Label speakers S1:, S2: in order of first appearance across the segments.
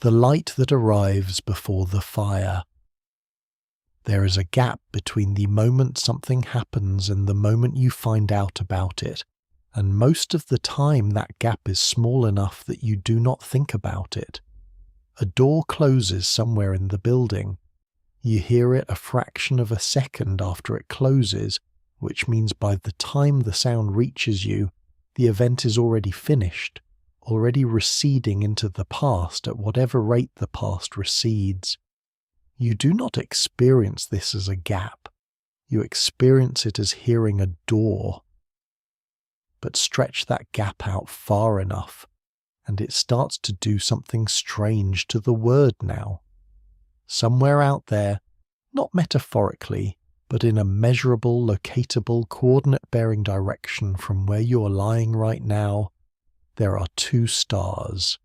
S1: the light that arrives before the fire. There is a gap between the moment something happens and the moment you find out about it, and most of the time that gap is small enough that you do not think about it. A door closes somewhere in the building. You hear it a fraction of a second after it closes, which means by the time the sound reaches you, the event is already finished, already receding into the past at whatever rate the past recedes. You do not experience this as a gap. You experience it as hearing a door. But stretch that gap out far enough, and it starts to do something strange to the word now. Somewhere out there, not metaphorically, but in a measurable, locatable, coordinate-bearing direction from where you are lying right now, there are two stars.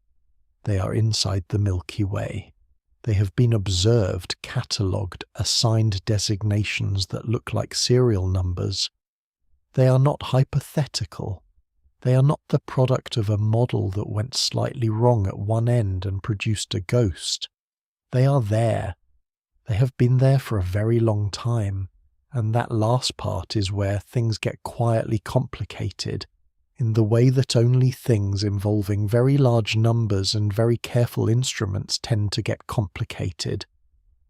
S1: They are inside the Milky Way. They have been observed, catalogued, assigned designations that look like serial numbers. They are not hypothetical. They are not the product of a model that went slightly wrong at one end and produced a ghost. They are there. They have been there for a very long time, and that last part is where things get quietly complicated, in the way that only things involving very large numbers and very careful instruments tend to get complicated,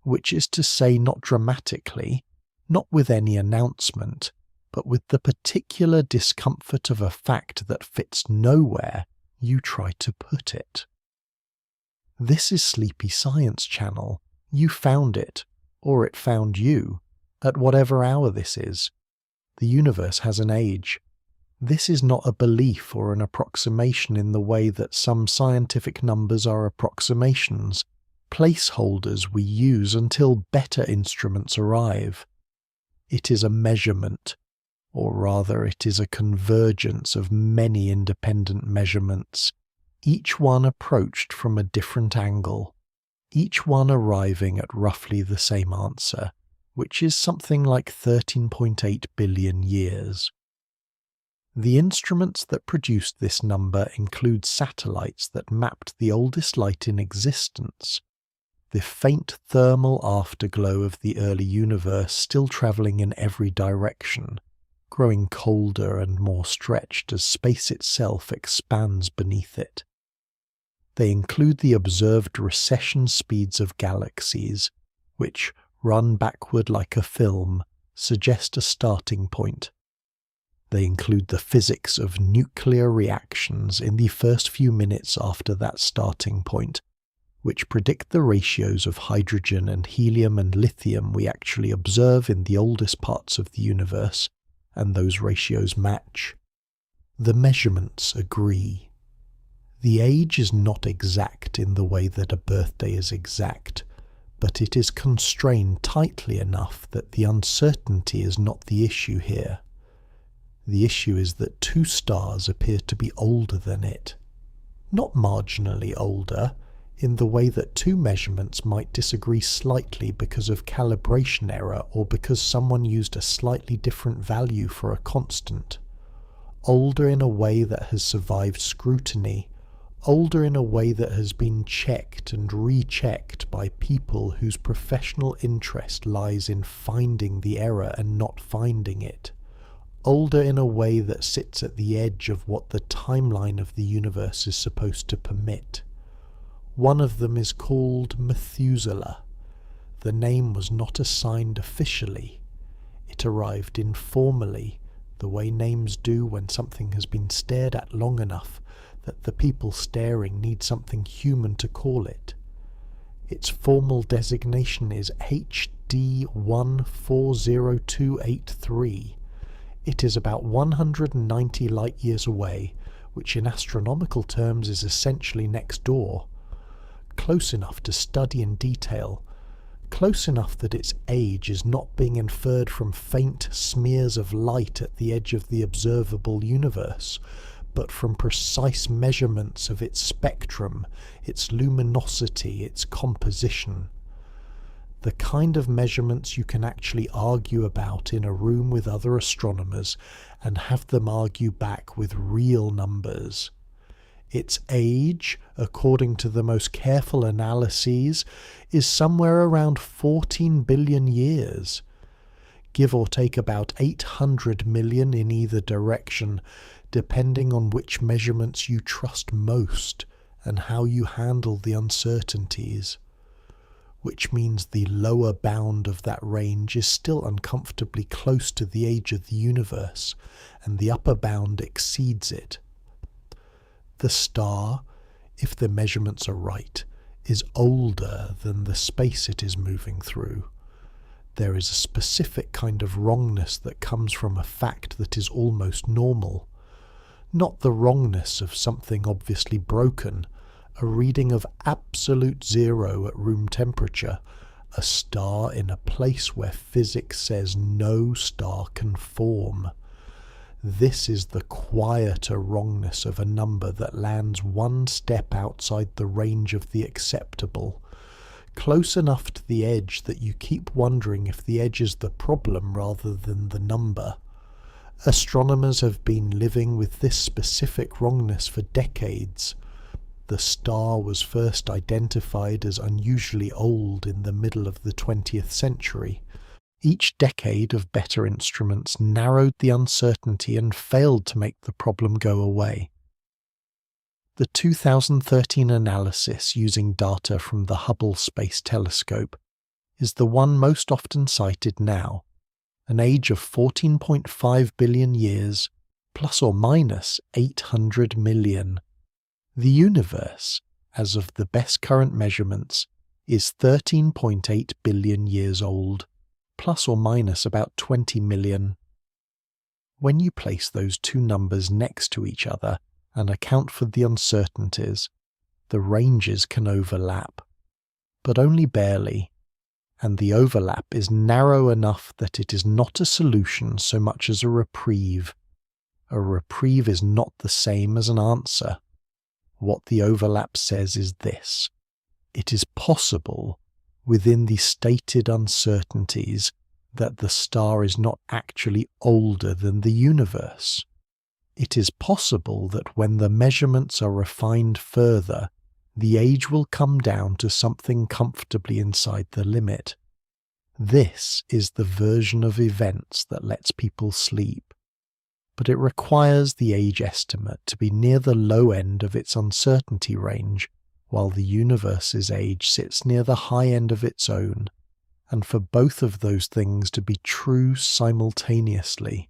S1: which is to say not dramatically, not with any announcement, but with the particular discomfort of a fact that fits nowhere you try to put it. This is Sleepy Science Channel. You found it, or it found you, at whatever hour this is. The universe has an age. This is not a belief or an approximation in the way that some scientific numbers are approximations, placeholders we use until better instruments arrive. It is a measurement, or rather it is a convergence of many independent measurements, each one approached from a different angle, each one arriving at roughly the same answer, which is something like 13.8 billion years. The instruments that produced this number include satellites that mapped the oldest light in existence, the faint thermal afterglow of the early universe still travelling in every direction, growing colder and more stretched as space itself expands beneath it. They include the observed recession speeds of galaxies, which, run backward like a film, suggest a starting point. They include the physics of nuclear reactions in the first few minutes after that starting point, which predict the ratios of hydrogen and helium and lithium we actually observe in the oldest parts of the universe, and those ratios match. The measurements agree. The age is not exact in the way that a birthday is exact, but it is constrained tightly enough that the uncertainty is not the issue here. The issue is that two stars appear to be older than it. Not marginally older, in the way that two measurements might disagree slightly because of calibration error or because someone used a slightly different value for a constant. Older in a way that has survived scrutiny, older in a way that has been checked and rechecked by people whose professional interest lies in finding the error and not finding it. Older in a way that sits at the edge of what the timeline of the universe is supposed to permit. One of them is called Methuselah. The name was not assigned officially. It arrived informally, the way names do when something has been stared at long enough that the people staring need something human to call it. Its formal designation is HD 140283. It is about 190 light-years away, which in astronomical terms is essentially next door. Close enough to study in detail, close enough that its age is not being inferred from faint smears of light at the edge of the observable universe, but from precise measurements of its spectrum, its luminosity, its composition. The kind of measurements you can actually argue about in a room with other astronomers and have them argue back with real numbers. Its age, according to the most careful analyses, is somewhere around 14 billion years. Give or take about 800 million in either direction, depending on which measurements you trust most and how you handle the uncertainties. Which means the lower bound of that range is still uncomfortably close to the age of the universe, and the upper bound exceeds it. The star, if the measurements are right, is older than the space it is moving through. There is a specific kind of wrongness that comes from a fact that is almost normal. Not the wrongness of something obviously broken, a reading of absolute zero at room temperature, a star in a place where physics says no star can form. This is the quieter wrongness of a number that lands one step outside the range of the acceptable, close enough to the edge that you keep wondering if the edge is the problem rather than the number. Astronomers have been living with this specific wrongness for decades. The star was first identified as unusually old in the middle of the 20th century. Each decade of better instruments narrowed the uncertainty and failed to make the problem go away. The 2013 analysis using data from the Hubble Space Telescope is the one most often cited now, an age of 14.5 billion years, plus or minus 800 million. The universe, as of the best current measurements, is 13.8 billion years old, plus or minus about 20 million. When you place those two numbers next to each other and account for the uncertainties, the ranges can overlap, but only barely, and the overlap is narrow enough that it is not a solution so much as a reprieve. A reprieve is not the same as an answer. What the overlap says is this: it is possible, within the stated uncertainties, that the star is not actually older than the universe. It is possible that when the measurements are refined further, the age will come down to something comfortably inside the limit. This is the version of events that lets people sleep, but it requires the age estimate to be near the low end of its uncertainty range, while the universe's age sits near the high end of its own, and for both of those things to be true simultaneously.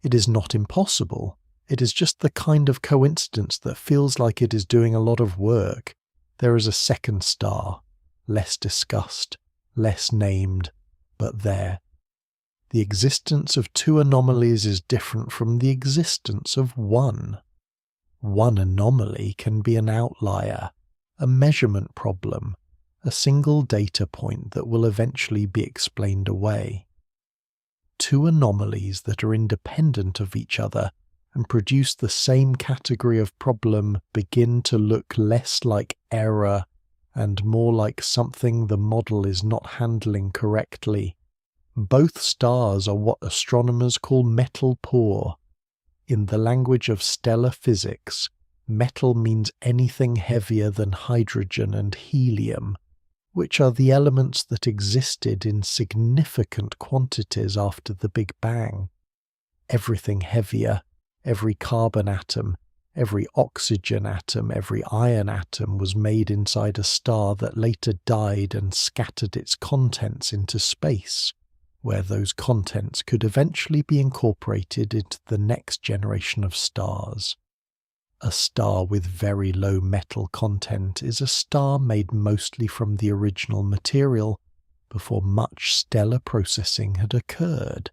S1: It is not impossible. It is just the kind of coincidence that feels like it is doing a lot of work. There is a second star, less discussed, less named, but there. The existence of two anomalies is different from the existence of one. One anomaly can be an outlier, a measurement problem, a single data point that will eventually be explained away. Two anomalies that are independent of each other and produce the same category of problem begin to look less like error and more like something the model is not handling correctly. Both stars are what astronomers call metal poor. In the language of stellar physics, metal means anything heavier than hydrogen and helium, which are the elements that existed in significant quantities after the Big Bang. Everything heavier, every carbon atom, every oxygen atom, every iron atom was made inside a star that later died and scattered its contents into space, where those contents could eventually be incorporated into the next generation of stars. A star with very low metal content is a star made mostly from the original material before much stellar processing had occurred.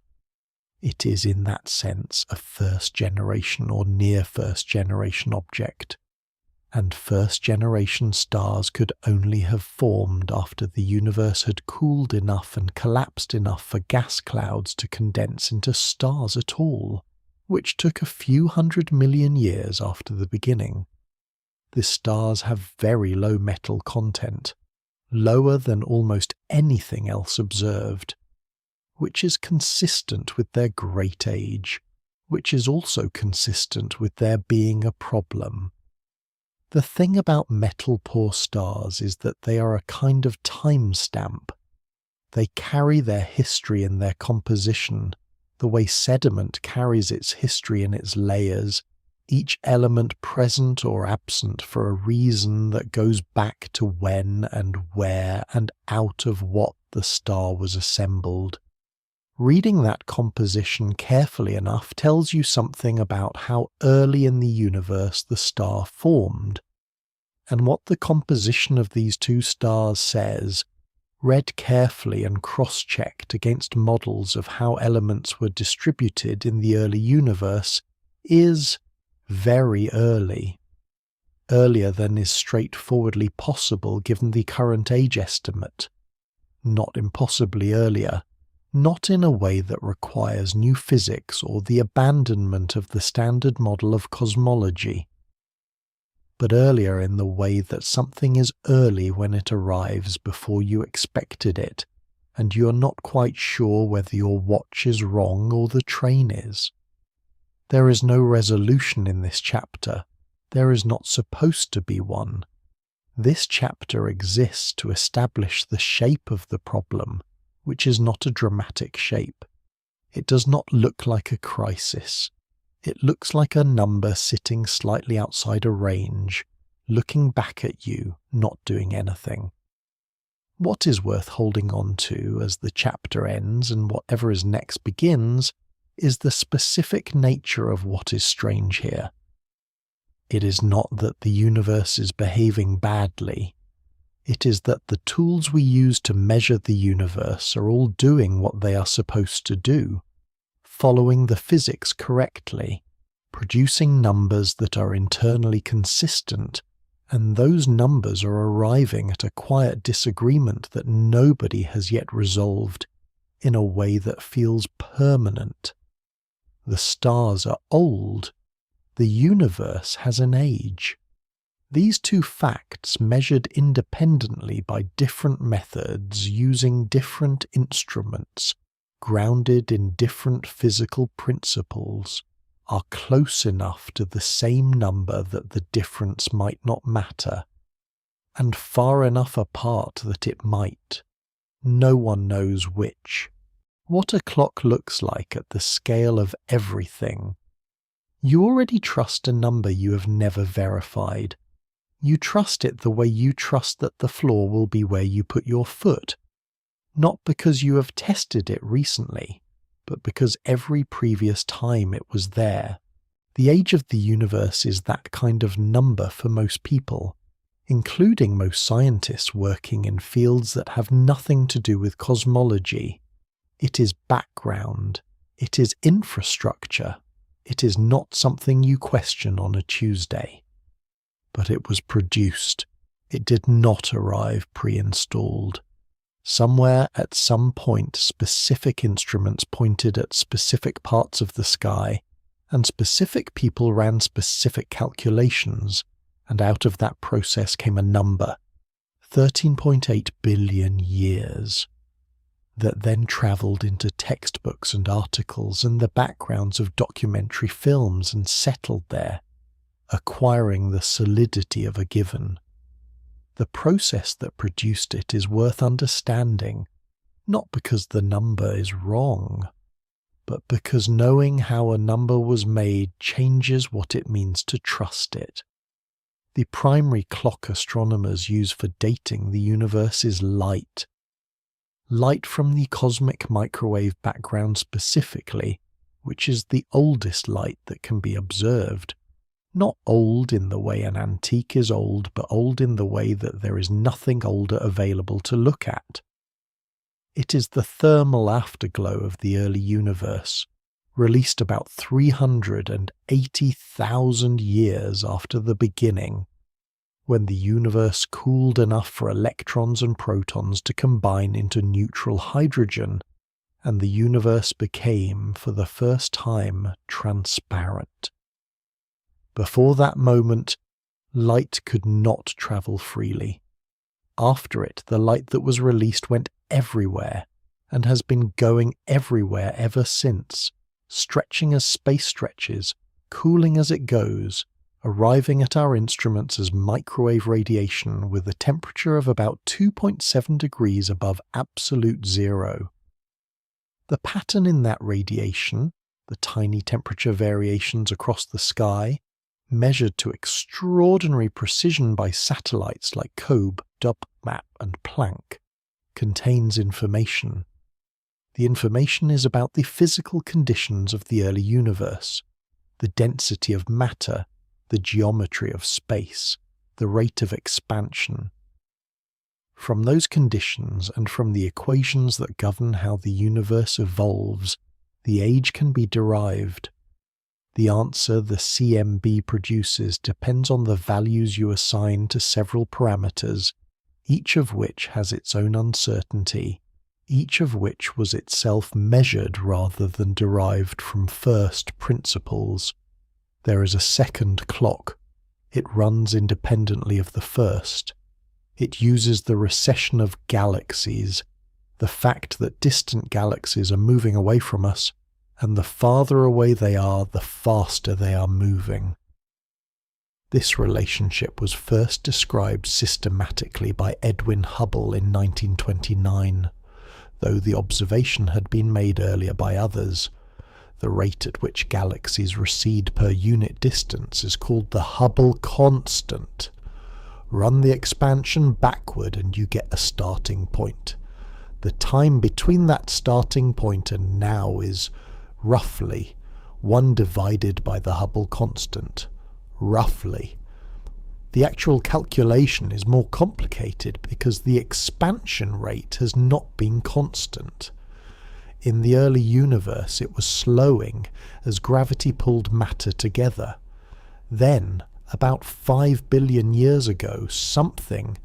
S1: It is in that sense a first-generation or near first-generation object, and first-generation stars could only have formed after the universe had cooled enough and collapsed enough for gas clouds to condense into stars at all, which took a few 100 million years after the beginning. The stars have very low metal content, lower than almost anything else observed, which is consistent with their great age, which is also consistent with there being a problem. The thing about metal-poor stars is that they are a kind of timestamp. They carry their history in their composition, the way sediment carries its history in its layers, each element present or absent for a reason that goes back to when and where and out of what the star was assembled. Reading that composition carefully enough tells you something about how early in the universe the star formed. And what the composition of these two stars says, read carefully and cross-checked against models of how elements were distributed in the early universe, is very early. Earlier than is straightforwardly possible given the current age estimate. Not impossibly earlier. Not in a way that requires new physics or the abandonment of the standard model of cosmology, but earlier in the way that something is early when it arrives before you expected it, and you are not quite sure whether your watch is wrong or the train is. There is no resolution in this chapter. There is not supposed to be one. This chapter exists to establish the shape of the problem, which is not a dramatic shape. It does not look like a crisis. It looks like a number sitting slightly outside a range, looking back at you, not doing anything. What is worth holding on to as the chapter ends and whatever is next begins is the specific nature of what is strange here. It is not that the universe is behaving badly. It is that the tools we use to measure the universe are all doing what they are supposed to do, following the physics correctly, producing numbers that are internally consistent, and those numbers are arriving at a quiet disagreement that nobody has yet resolved in a way that feels permanent. The stars are old. The universe has an age. These two facts, measured independently by different methods using different instruments, grounded in different physical principles, are close enough to the same number that the difference might not matter, and far enough apart that it might. No one knows which. What a clock looks like at the scale of everything. You already trust a number you have never verified. You trust it the way you trust that the floor will be where you put your foot, not because you have tested it recently, but because every previous time it was there. The age of the universe is that kind of number for most people, including most scientists working in fields that have nothing to do with cosmology. It is background. It is infrastructure. It is not something you question on a Tuesday. But it was produced. It did not arrive pre-installed. Somewhere at some point specific instruments pointed at specific parts of the sky, and specific people ran specific calculations, and out of that process came a number, 13.8 billion years, that then travelled into textbooks and articles and the backgrounds of documentary films and settled there, acquiring the solidity of a given. The process that produced it is worth understanding, not because the number is wrong, but because knowing how a number was made changes what it means to trust it. The primary clock astronomers use for dating the universe is light. Light from the cosmic microwave background specifically, which is the oldest light that can be observed. Not old in the way an antique is old, but old in the way that there is nothing older available to look at. It is the thermal afterglow of the early universe, released about 380,000 years after the beginning, when the universe cooled enough for electrons and protons to combine into neutral hydrogen, and the universe became, for the first time, transparent. Before that moment, light could not travel freely. After it, the light that was released went everywhere, and has been going everywhere ever since, stretching as space stretches, cooling as it goes, arriving at our instruments as microwave radiation with a temperature of about 2.7 degrees above absolute zero. The pattern in that radiation, the tiny temperature variations across the sky, measured to extraordinary precision by satellites like COBE, DubMap and Planck, contains information. The information is about the physical conditions of the early universe, the density of matter, the geometry of space, the rate of expansion. From those conditions and from the equations that govern how the universe evolves, the age can be derived. The answer the CMB produces depends on the values you assign to several parameters, each of which has its own uncertainty, each of which was itself measured rather than derived from first principles. There is a second clock. It runs independently of the first. It uses the recession of galaxies, the fact that distant galaxies are moving away from us, and the farther away they are, the faster they are moving. This relationship was first described systematically by Edwin Hubble in 1929, though the observation had been made earlier by others. The rate at which galaxies recede per unit distance is called the Hubble constant. Run the expansion backward and you get a starting point. The time between that starting point and now is, roughly, 1 divided by the Hubble constant. Roughly. The actual calculation is more complicated because the expansion rate has not been constant. In the early universe it was slowing as gravity pulled matter together. Then, about 5 billion years ago, something,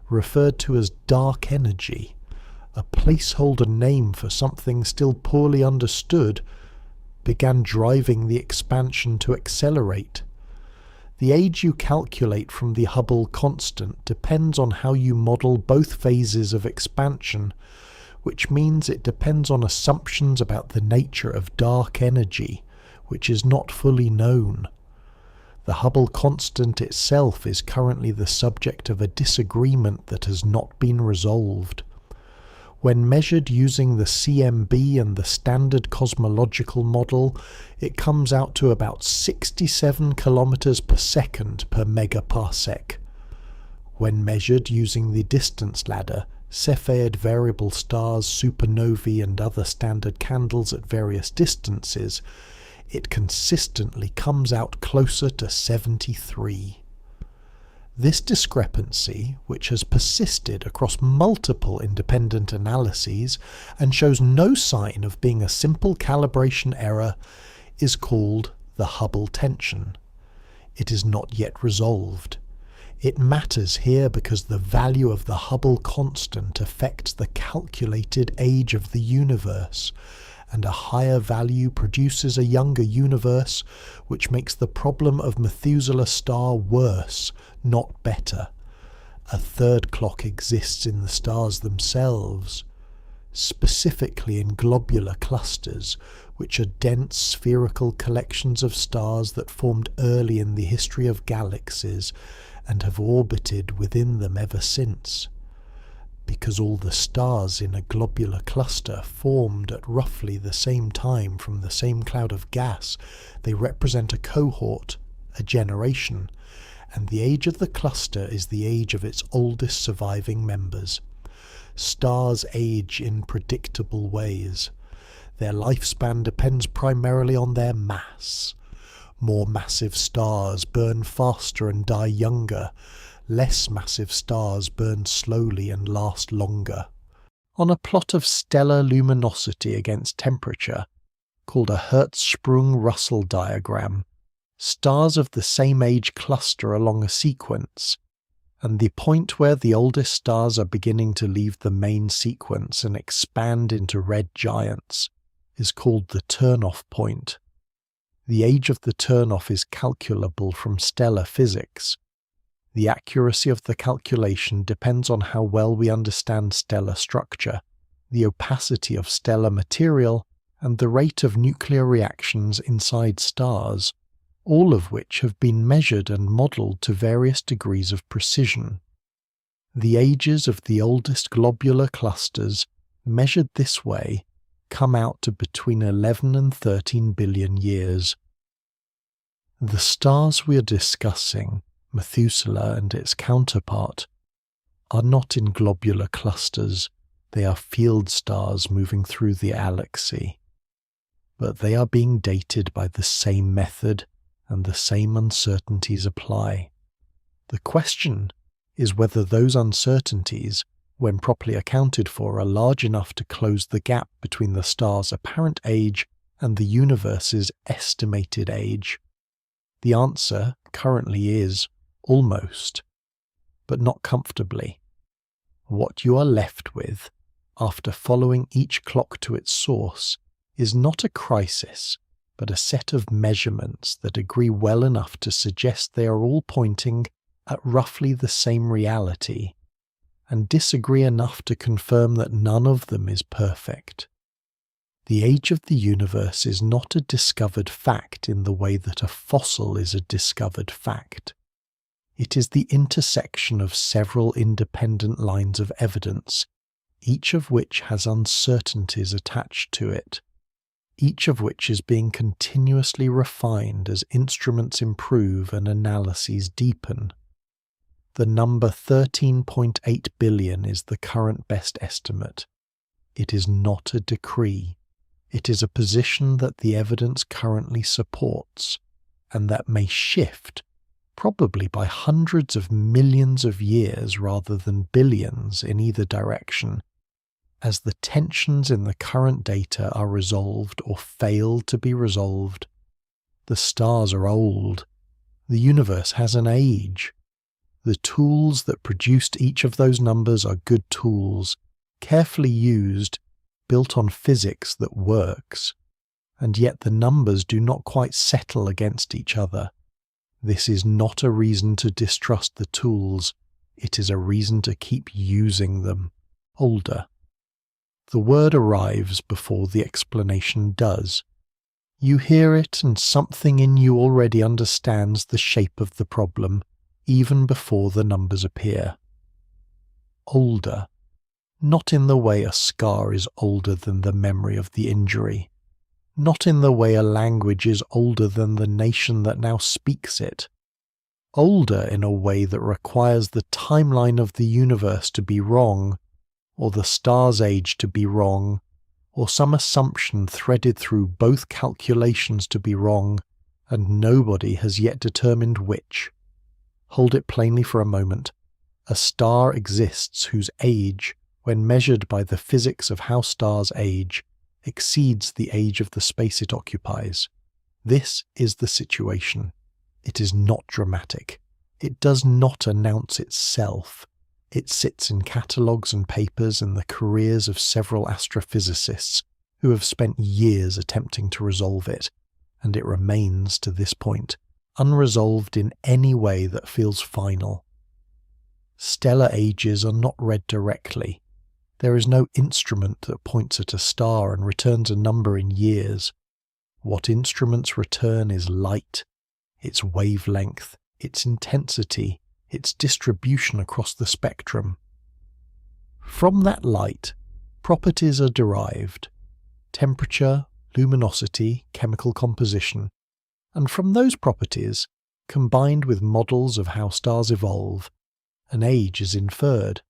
S1: referred to as dark energy, a placeholder name for something still poorly understood, began driving the expansion to accelerate. The age you calculate from the Hubble constant depends on how you model both phases of expansion, which means it depends on assumptions about the nature of dark energy, which is not fully known. The Hubble constant itself is currently the subject of a disagreement that has not been resolved. When measured using the CMB and the standard cosmological model, it comes out to about 67 kilometers per second per megaparsec. When measured using the distance ladder, Cepheid variable stars, supernovae and other standard candles at various distances, it consistently comes out closer to 73. This discrepancy, which has persisted across multiple independent analyses and shows no sign of being a simple calibration error, is called the Hubble tension. It is not yet resolved. It matters here because the value of the Hubble constant affects the calculated age of the universe, and a higher value produces a younger universe, which makes the problem of Methuselah's star worse, not better. A third clock exists in the stars themselves, specifically in globular clusters, which are dense spherical collections of stars that formed early in the history of galaxies and have orbited within them ever since. Because all the stars in a globular cluster formed at roughly the same time from the same cloud of gas, they represent a cohort, a generation, and the age of the cluster is the age of its oldest surviving members. Stars age in predictable ways. Their lifespan depends primarily on their mass. More massive stars burn faster and die younger. Less massive stars burn slowly and last longer. On a plot of stellar luminosity against temperature, called a Hertzsprung-Russell diagram, stars of the same age cluster along a sequence, and the point where the oldest stars are beginning to leave the main sequence and expand into red giants is called the turn-off point. The age of the turn-off is calculable from stellar physics. The accuracy of the calculation depends on how well we understand stellar structure, the opacity of stellar material, and the rate of nuclear reactions inside stars. all of which have been measured and modelled to various degrees of precision. The ages of the oldest globular clusters, measured this way, come out to between 11 and 13 billion years. The stars we are discussing, Methuselah and its counterpart, are not in globular clusters, they are field stars moving through the galaxy. But they are being dated by the same method, and the same uncertainties apply. The question is whether those uncertainties, when properly accounted for, are large enough to close the gap between the star's apparent age and the universe's estimated age. The answer currently is almost, but not comfortably. What you are left with, after following each clock to its source, is not a crisis, but a set of measurements that agree well enough to suggest they are all pointing at roughly the same reality, and disagree enough to confirm that none of them is perfect. The age of the universe is not a discovered fact in the way that a fossil is a discovered fact. It is the intersection of several independent lines of evidence, each of which has uncertainties attached to it, each of which is being continuously refined as instruments improve and analyses deepen. The number 13.8 billion is the current best estimate. It is not a decree. It is a position that the evidence currently supports, and that may shift, probably by hundreds of millions of years rather than billions in either direction, as the tensions in the current data are resolved or fail to be resolved. The stars are old. The universe has an age. The tools that produced each of those numbers are good tools, carefully used, built on physics that works, and yet the numbers do not quite settle against each other. This is not a reason to distrust the tools, it is a reason to keep using them. Older. The word arrives before the explanation does. You hear it and something in you already understands the shape of the problem, even before the numbers appear. Older. Not in the way a scar is older than the memory of the injury. Not in the way a language is older than the nation that now speaks it. Older in a way that requires the timeline of the universe to be wrong, or the star's age to be wrong, or some assumption threaded through both calculations to be wrong, and nobody has yet determined which. Hold it plainly for a moment. A star exists whose age, when measured by the physics of how stars age, exceeds the age of the space it occupies. This is the situation. It is not dramatic. It does not announce itself. It sits in catalogues and papers in the careers of several astrophysicists who have spent years attempting to resolve it, and it remains to this point, unresolved in any way that feels final. Stellar ages are not read directly. There is no instrument that points at a star and returns a number in years. What instruments return is light, its wavelength, its intensity, its distribution across the spectrum. From that light, properties are derived: temperature, luminosity, chemical composition, and from those properties, combined with models of how stars evolve, an age is inferred.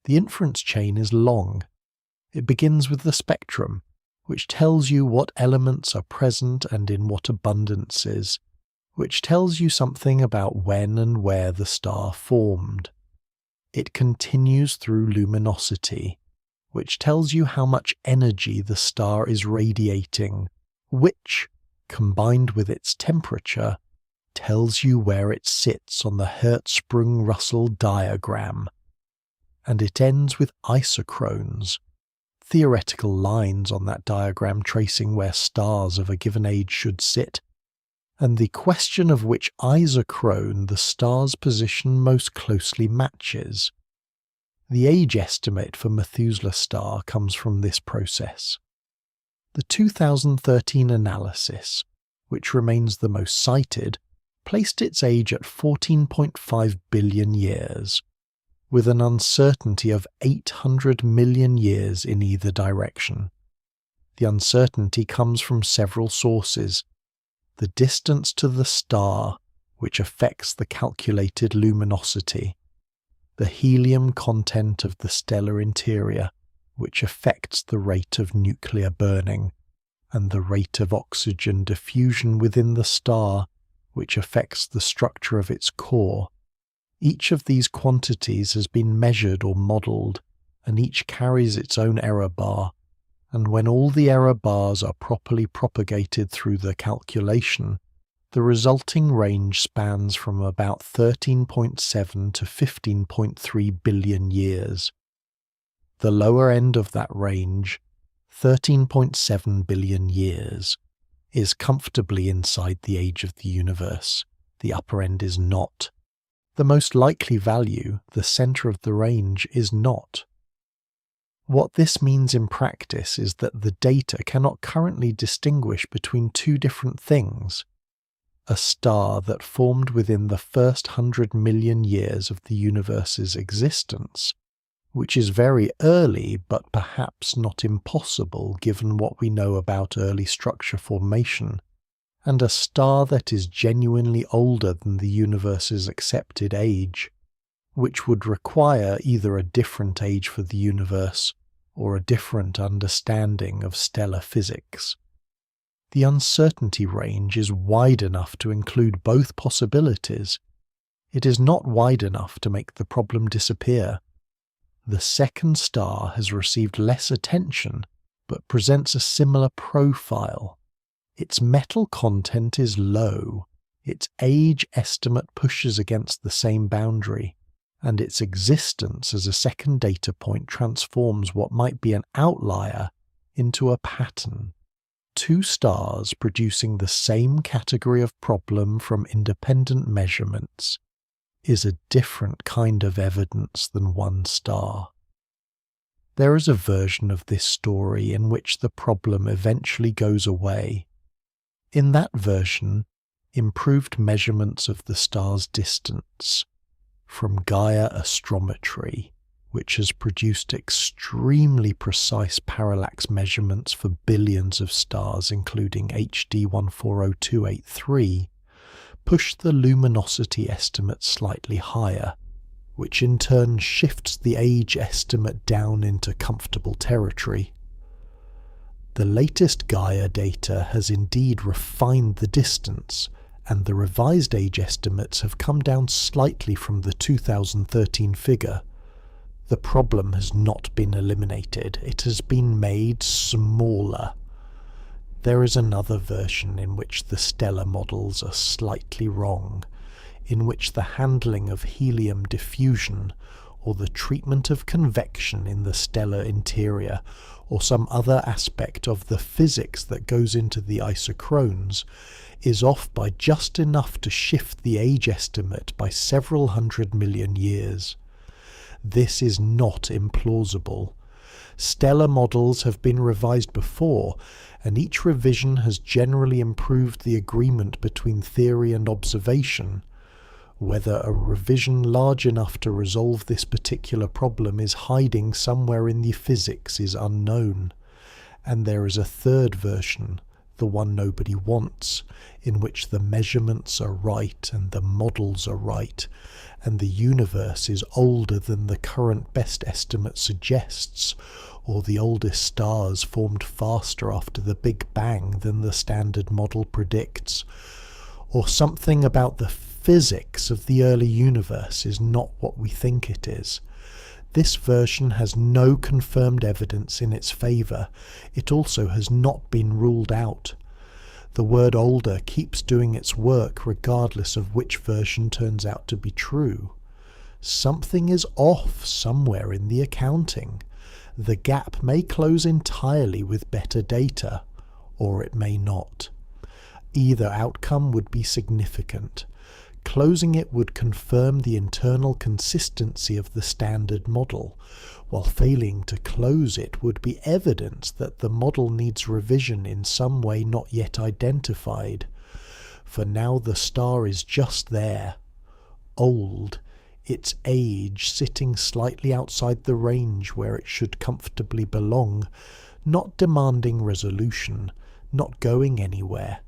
S1: The inference chain is long. It begins with the spectrum, which tells you what elements are present and in what abundances, which tells you something about when and where the star formed. It continues through luminosity, which tells you how much energy the star is radiating, which, combined with its temperature, tells you where it sits on the Hertzsprung-Russell diagram. And it ends with isochrones, theoretical lines on that diagram tracing where stars of a given age should sit, and the question of which isochrone the star's position most closely matches. The age estimate for Methuselah star comes from this process. The 2013 analysis, which remains the most cited, placed its age at 14.5 billion years, with an uncertainty of 800 million years in either direction. The uncertainty comes from several sources: the distance to the star, which affects the calculated luminosity, the helium content of the stellar interior, which affects the rate of nuclear burning, and the rate of oxygen diffusion within the star, which affects the structure of its core. Each of these quantities has been measured or modelled, and each carries its own error bar, and when all the error bars are properly propagated through the calculation, the resulting range spans from about 13.7 to 15.3 billion years. The lower end of that range, 13.7 billion years, is comfortably inside the age of the universe. The upper end is not. The most likely value, the centre of the range, is not. What this means in practice is that the data cannot currently distinguish between two different things: a star that formed within the first 100 million years of the universe's existence, which is very early but perhaps not impossible given what we know about early structure formation, and a star that is genuinely older than the universe's accepted age, which would require either a different age for the universe or a different understanding of stellar physics. The uncertainty range is wide enough to include both possibilities. It is not wide enough to make the problem disappear. The second star has received less attention, but presents a similar profile. Its metal content is low, its age estimate pushes against the same boundary, and its existence as a second data point transforms what might be an outlier into a pattern. Two stars producing the same category of problem from independent measurements is a different kind of evidence than one star. There is a version of this story in which the problem eventually goes away. In that version, improved measurements of the star's distance from Gaia astrometry, which has produced extremely precise parallax measurements for billions of stars including HD 140283, push the luminosity estimate slightly higher, which in turn shifts the age estimate down into comfortable territory. The latest Gaia data has indeed refined the distance, and the revised age estimates have come down slightly from the 2013 figure. The problem has not been eliminated, it has been made smaller. There is another version in which the stellar models are slightly wrong, in which the handling of helium diffusion, or the treatment of convection in the stellar interior, or some other aspect of the physics that goes into the isochrones, is off by just enough to shift the age estimate by several 100 million years. This is not implausible. Stellar models have been revised before, and each revision has generally improved the agreement between theory and observation. Whether a revision large enough to resolve this particular problem is hiding somewhere in the physics is unknown. And there is a third version, the one nobody wants, in which the measurements are right and the models are right, and the universe is older than the current best estimate suggests, or the oldest stars formed faster after the Big Bang than the standard model predicts, or something about the physics of the early universe is not what we think it is. This version has no confirmed evidence in its favour. It also has not been ruled out. The word older keeps doing its work regardless of which version turns out to be true. Something is off somewhere in the accounting. The gap may close entirely with better data, or it may not. Either outcome would be significant. Closing it would confirm the internal consistency of the standard model, while failing to close it would be evidence that the model needs revision in some way not yet identified, for now the star is just there, old, its age sitting slightly outside the range where it should comfortably belong, not demanding resolution, not going anywhere.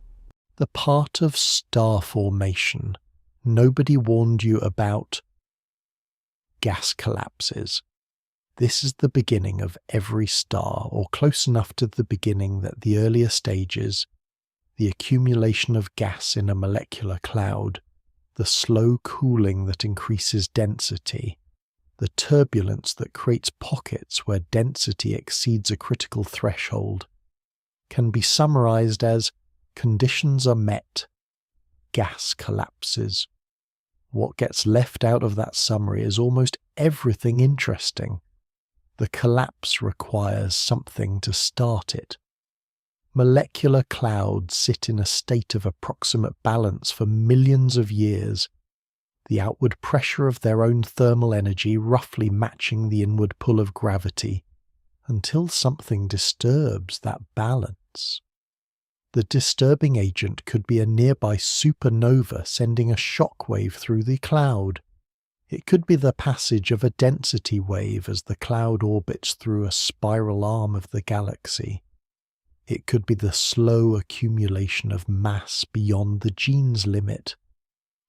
S1: The part of star formation nobody warned you about: gas collapses. This is the beginning of every star, or close enough to the beginning that the earlier stages, the accumulation of gas in a molecular cloud, the slow cooling that increases density, the turbulence that creates pockets where density exceeds a critical threshold, can be summarized as conditions are met, gas collapses. What gets left out of that summary is almost everything interesting. The collapse requires something to start it. Molecular clouds sit in a state of approximate balance for millions of years, the outward pressure of their own thermal energy roughly matching the inward pull of gravity, until something disturbs that balance. The disturbing agent could be a nearby supernova sending a shock wave through the cloud. It could be the passage of a density wave as the cloud orbits through a spiral arm of the galaxy. It could be the slow accumulation of mass beyond the gene's limit,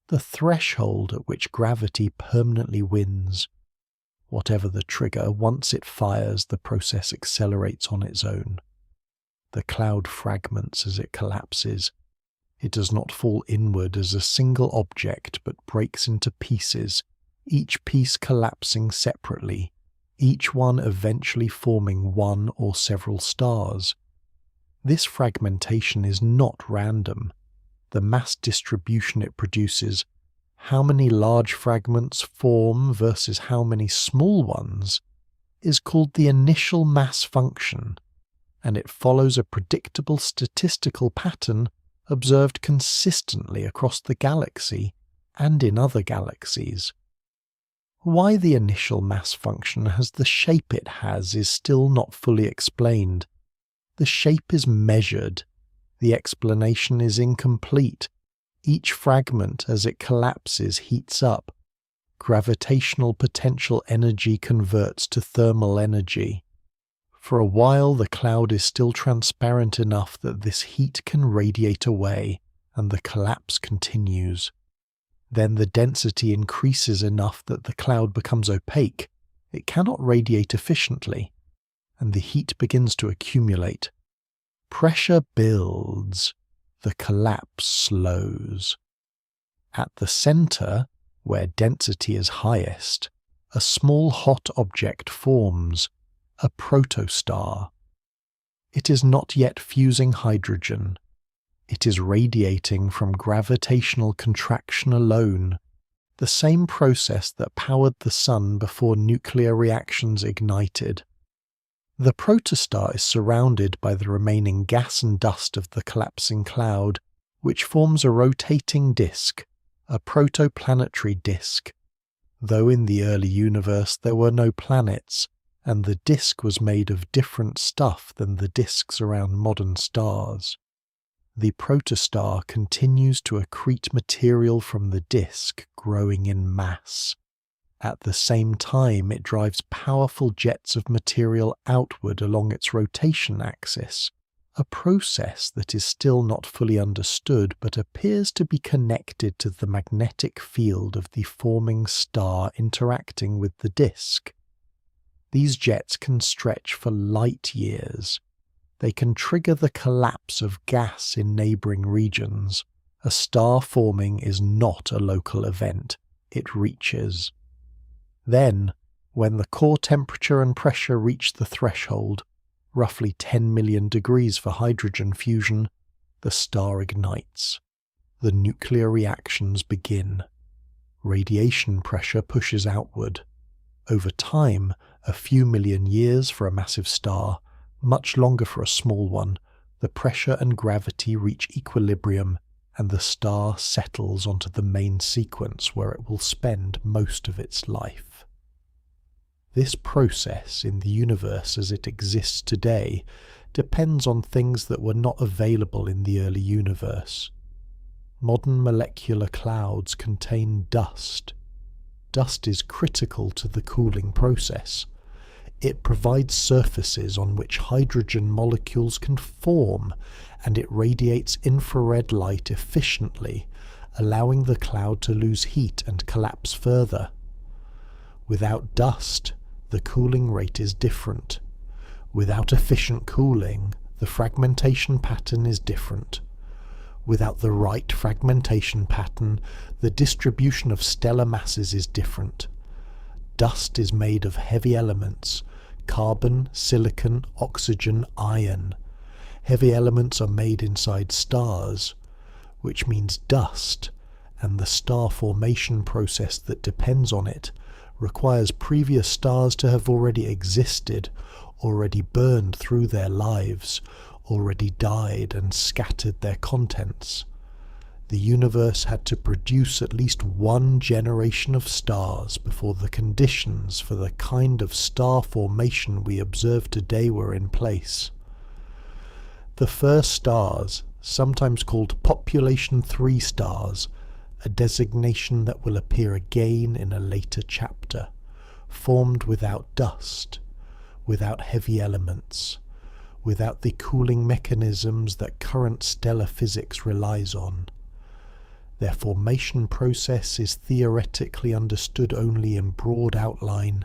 S1: the threshold at which gravity permanently wins. Whatever the trigger, once it fires, the process accelerates on its own. The cloud fragments as it collapses. It does not fall inward as a single object, but breaks into pieces, each piece collapsing separately, each one eventually forming one or several stars. This fragmentation is not random. The mass distribution it produces, how many large fragments form versus how many small ones, is called the initial mass function, and it follows a predictable statistical pattern observed consistently across the galaxy and in other galaxies. Why the initial mass function has the shape it has is still not fully explained. The shape is measured. The explanation is incomplete. Each fragment as it collapses heats up. Gravitational potential energy converts to thermal energy. For a while the cloud is still transparent enough that this heat can radiate away, and the collapse continues. Then the density increases enough that the cloud becomes opaque. It cannot radiate efficiently, and the heat begins to accumulate. Pressure builds. The collapse slows. At the center, where density is highest, a small hot object forms, a protostar. It is not yet fusing hydrogen. It is radiating from gravitational contraction alone, the same process that powered the sun before nuclear reactions ignited. The protostar is surrounded by the remaining gas and dust of the collapsing cloud, which forms a rotating disk, a protoplanetary disk. Though in the early universe there were no planets, and the disk was made of different stuff than the disks around modern stars. The protostar continues to accrete material from the disk, growing in mass. At the same time, it drives powerful jets of material outward along its rotation axis, a process that is still not fully understood but appears to be connected to the magnetic field of the forming star interacting with the disk. These jets can stretch for light years. They can trigger the collapse of gas in neighboring regions. A star forming is not a local event. It reaches. Then, when the core temperature and pressure reach the threshold, roughly 10 million degrees for hydrogen fusion, the star ignites. The nuclear reactions begin. Radiation pressure pushes outward. Over time, a few million years for a massive star, much longer for a small one, the pressure and gravity reach equilibrium, and the star settles onto the main sequence where it will spend most of its life. This process in the universe as it exists today depends on things that were not available in the early universe. Modern molecular clouds contain dust. Dust is critical to the cooling process. It provides surfaces on which hydrogen molecules can form, and it radiates infrared light efficiently, allowing the cloud to lose heat and collapse further. Without dust, the cooling rate is different. Without efficient cooling, the fragmentation pattern is different. Without the right fragmentation pattern, the distribution of stellar masses is different. Dust is made of heavy elements: carbon, silicon, oxygen, iron. Heavy elements are made inside stars, which means dust, and the star formation process that depends on it requires previous stars to have already existed, already burned through their lives, already died and scattered their contents. The universe had to produce at least one generation of stars before the conditions for the kind of star formation we observe today were in place. The first stars, sometimes called population 3 stars, a designation that will appear again in a later chapter, formed without dust, without heavy elements, without the cooling mechanisms that current stellar physics relies on. Their formation process is theoretically understood only in broad outline.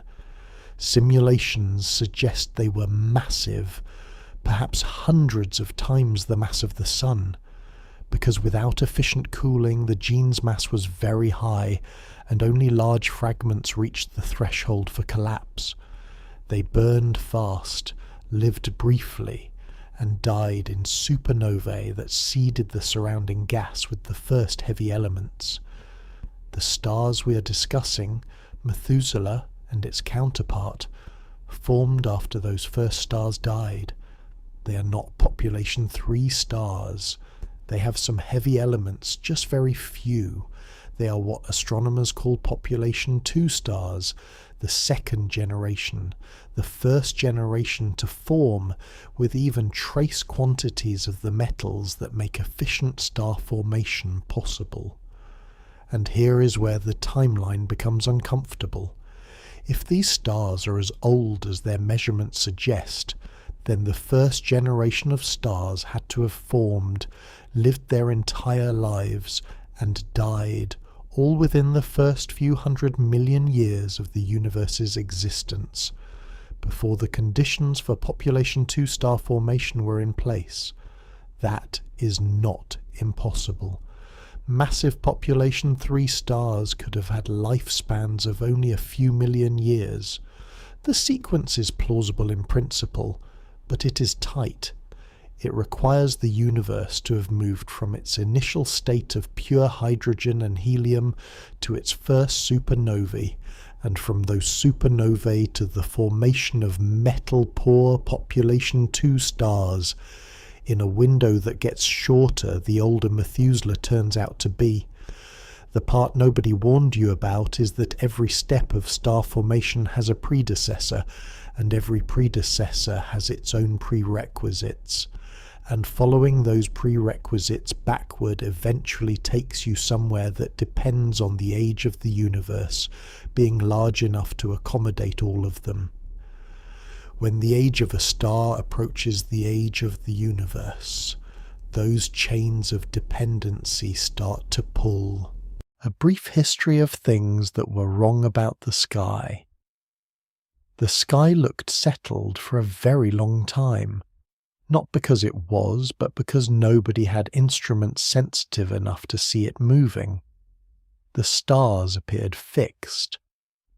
S1: Simulations suggest they were massive, perhaps hundreds of times the mass of the Sun, because without efficient cooling the gene's mass was very high and only large fragments reached the threshold for collapse. They burned fast, lived briefly, and died in supernovae that seeded the surrounding gas with the first heavy elements. The stars we are discussing, Methuselah and its counterpart, formed after those first stars died. They are not population 3 stars. They have some heavy elements, just very few. They are what astronomers call population 2 stars, the second generation, the first generation to form with even trace quantities of the metals that make efficient star formation possible. And here is where the timeline becomes uncomfortable. If these stars are as old as their measurements suggest, then the first generation of stars had to have formed, lived their entire lives, and died, all within the first few 100 million years of the universe's existence, before the conditions for population 2 star formation were in place. That is not impossible. Massive population 3 stars could have had lifespans of only a few million years. The sequence is plausible in principle, but it is tight. It requires the universe to have moved from its initial state of pure hydrogen and helium to its first supernovae, and from those supernovae to the formation of metal-poor population 2 stars, in a window that gets shorter the older Methuselah turns out to be. The part nobody warned you about is that every step of star formation has a predecessor, and every predecessor has its own prerequisites. And following those prerequisites backward eventually takes you somewhere that depends on the age of the universe being large enough to accommodate all of them. When the age of a star approaches the age of the universe, those chains of dependency start to pull. A brief history of things that were wrong about the sky. The sky looked settled for a very long time. Not because it was, but because nobody had instruments sensitive enough to see it moving. The stars appeared fixed.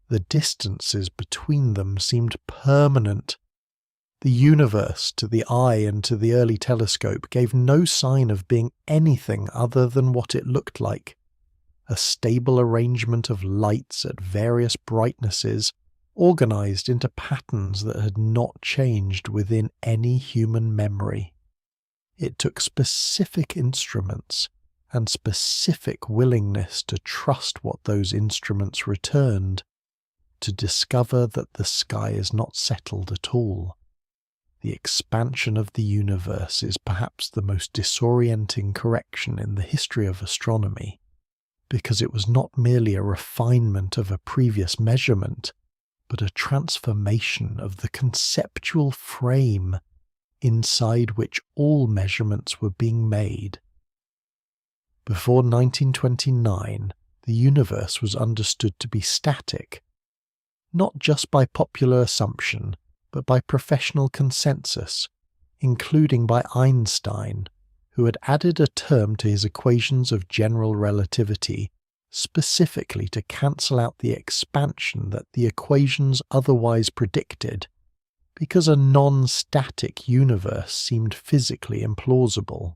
S1: The distances between them seemed permanent. The universe, to the eye and to the early telescope, gave no sign of being anything other than what it looked like. A stable arrangement of lights at various brightnesses, organized into patterns that had not changed within any human memory. It took specific instruments and specific willingness to trust what those instruments returned, to discover that the sky is not settled at all. The expansion of the universe is perhaps the most disorienting correction in the history of astronomy, because it was not merely a refinement of a previous measurement, but a transformation of the conceptual frame inside which all measurements were being made. Before 1929, the universe was understood to be static, not just by popular assumption, but by professional consensus, including by Einstein, who had added a term to his equations of general relativity specifically to cancel out the expansion that the equations otherwise predicted, because a non-static universe seemed physically implausible.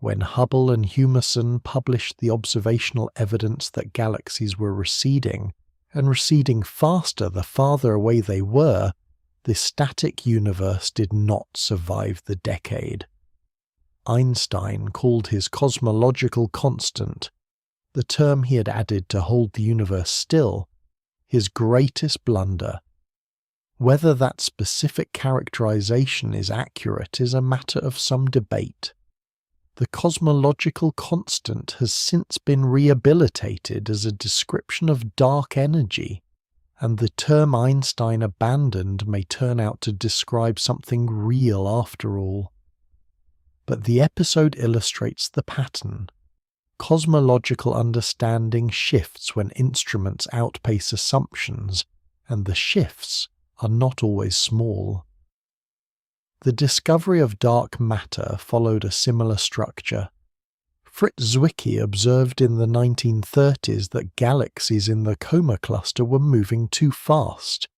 S1: When Hubble and Humason published the observational evidence that galaxies were receding, and receding faster the farther away they were, the static universe did not survive the decade. Einstein called his cosmological constant, the term he had added to hold the universe still, his greatest blunder. Whether that specific characterization is accurate is a matter of some debate. The cosmological constant has since been rehabilitated as a description of dark energy, and the term Einstein abandoned may turn out to describe something real after all. But the episode illustrates the pattern. Cosmological understanding shifts when instruments outpace assumptions, and the shifts are not always small. The discovery of dark matter followed a similar structure. Fritz Zwicky observed in the 1930s that galaxies in the Coma cluster were moving too fast.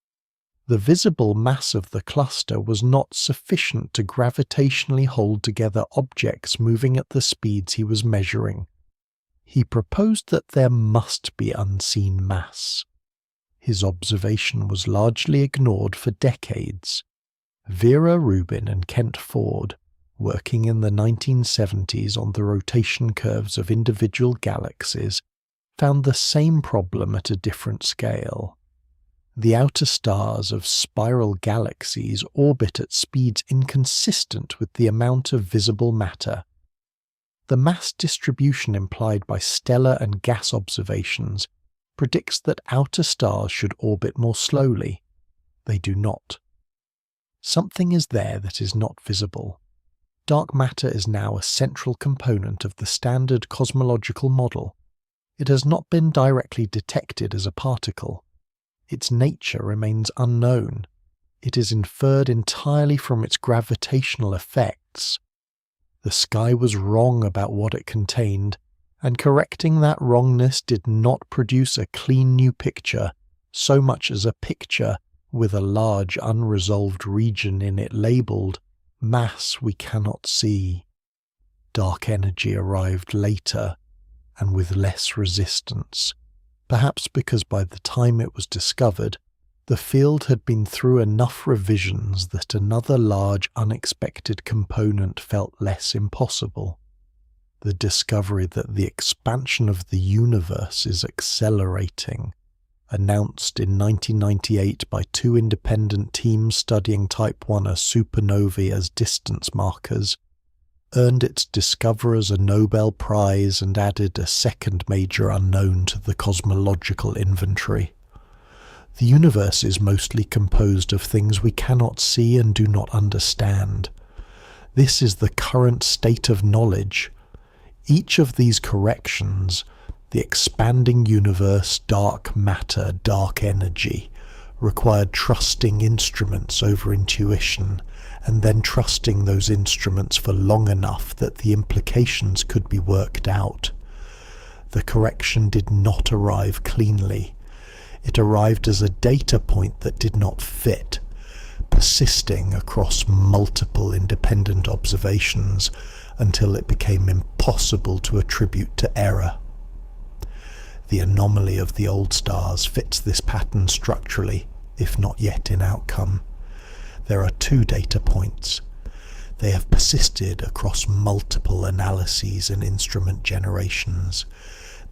S1: The visible mass of the cluster was not sufficient to gravitationally hold together objects moving at the speeds he was measuring. He proposed that there must be unseen mass. His observation was largely ignored for decades. Vera Rubin and Kent Ford, working in the 1970s on the rotation curves of individual galaxies, found the same problem at a different scale. The outer stars of spiral galaxies orbit at speeds inconsistent with the amount of visible matter. The mass distribution implied by stellar and gas observations predicts that outer stars should orbit more slowly. They do not. Something is there that is not visible. Dark matter is now a central component of the standard cosmological model. It has not been directly detected as a particle. Its nature remains unknown. It is inferred entirely from its gravitational effects. The sky was wrong about what it contained, and correcting that wrongness did not produce a clean new picture, so much as a picture with a large unresolved region in it labelled mass we cannot see. Dark energy arrived later, and with less resistance, perhaps because by the time it was discovered, the field had been through enough revisions that another large unexpected component felt less impossible. The discovery that the expansion of the universe is accelerating, announced in 1998 by two independent teams studying Type 1a supernovae as distance markers, earned its discoverers a Nobel Prize and added a second major unknown to the cosmological inventory. The universe is mostly composed of things we cannot see and do not understand. This is the current state of knowledge. Each of these corrections, the expanding universe, dark matter, dark energy, required trusting instruments over intuition, and then trusting those instruments for long enough that the implications could be worked out. The correction did not arrive cleanly. It arrived as a data point that did not fit, persisting across multiple independent observations until it became impossible to attribute to error. The anomaly of the old stars fits this pattern structurally, if not yet in outcome. There are two data points. They have persisted across multiple analyses and instrument generations.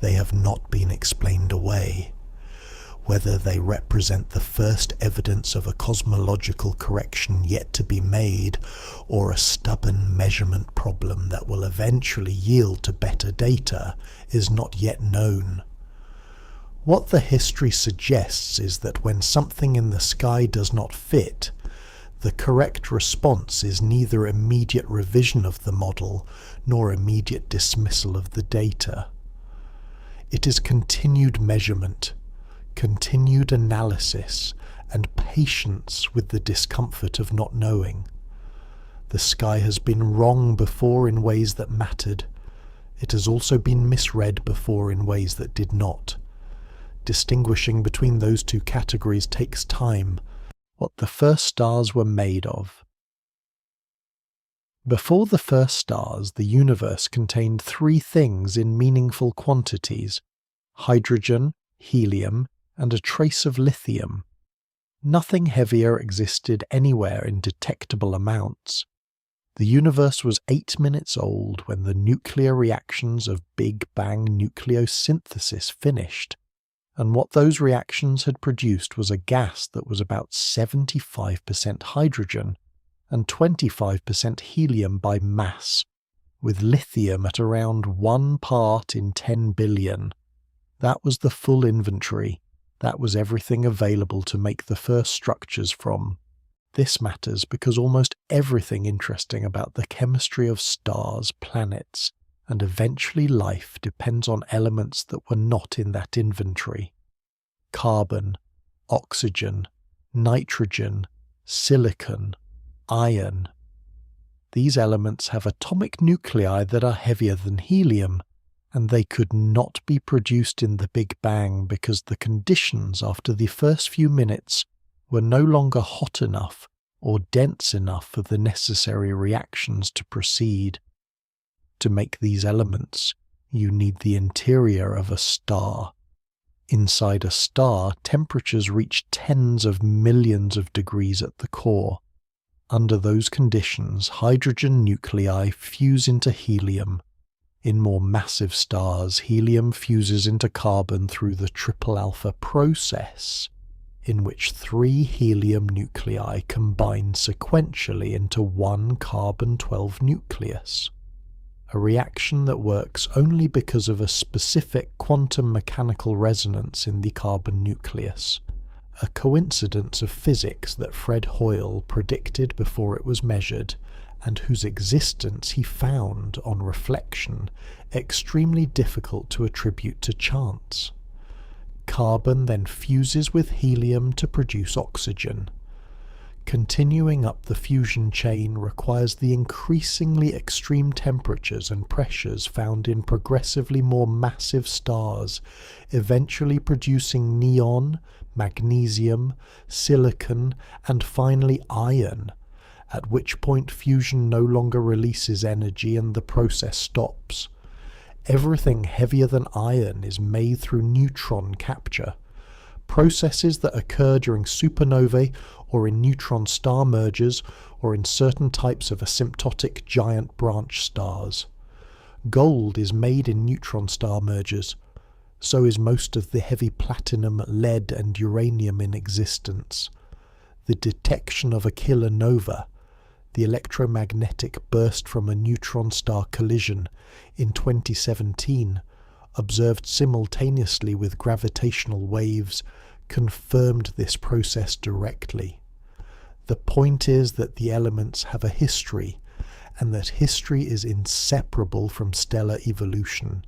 S1: They have not been explained away. whether they represent the first evidence of a cosmological correction yet to be made, or a stubborn measurement problem that will eventually yield to better data, is not yet known. What the history suggests is that when something in the sky does not fit, the correct response is neither immediate revision of the model nor immediate dismissal of the data. It is continued measurement, continued analysis, and patience with the discomfort of not knowing. The sky has been wrong before in ways that mattered. It has also been misread before in ways that did not. Distinguishing between those two categories takes time. What the first stars were made of. Before the first stars, the universe contained three things in meaningful quantities: hydrogen, helium, and a trace of lithium. Nothing heavier existed anywhere in detectable amounts. The universe was 8 minutes old when the nuclear reactions of Big Bang nucleosynthesis finished, and what those reactions had produced was a gas that was about 75% hydrogen and 25% helium by mass, with lithium at around 1 part in 10 billion. That was the full inventory. That was everything available to make the first structures from. This matters because almost everything interesting about the chemistry of stars, planets, and eventually life depends on elements that were not in that inventory. Carbon, oxygen, nitrogen, silicon, iron. These elements have atomic nuclei that are heavier than helium, and they could not be produced in the Big Bang because the conditions after the first few minutes were no longer hot enough or dense enough for the necessary reactions to proceed. To make these elements, you need the interior of a star. Inside a star, temperatures reach tens of millions of degrees at the core. Under those conditions, hydrogen nuclei fuse into helium. In more massive stars, helium fuses into carbon through the triple alpha process, in which 3 helium nuclei combine sequentially into one carbon-12 nucleus. A reaction that works only because of a specific quantum mechanical resonance in the carbon nucleus, a coincidence of physics that Fred Hoyle predicted before it was measured, and whose existence he found, on reflection, extremely difficult to attribute to chance. Carbon then fuses with helium to produce oxygen. Continuing up the fusion chain requires the increasingly extreme temperatures and pressures found in progressively more massive stars, eventually producing neon, magnesium, silicon, and finally iron, at which point fusion no longer releases energy and the process stops. Everything heavier than iron is made through neutron capture, processes that occur during supernovae or in neutron star mergers or in certain types of asymptotic giant branch stars. Gold is made in neutron star mergers. So is most of the heavy platinum, lead, and uranium in existence. The detection of a killer nova, the electromagnetic burst from a neutron star collision in 2017, observed simultaneously with gravitational waves, confirmed this process directly. The point is that the elements have a history, and that history is inseparable from stellar evolution.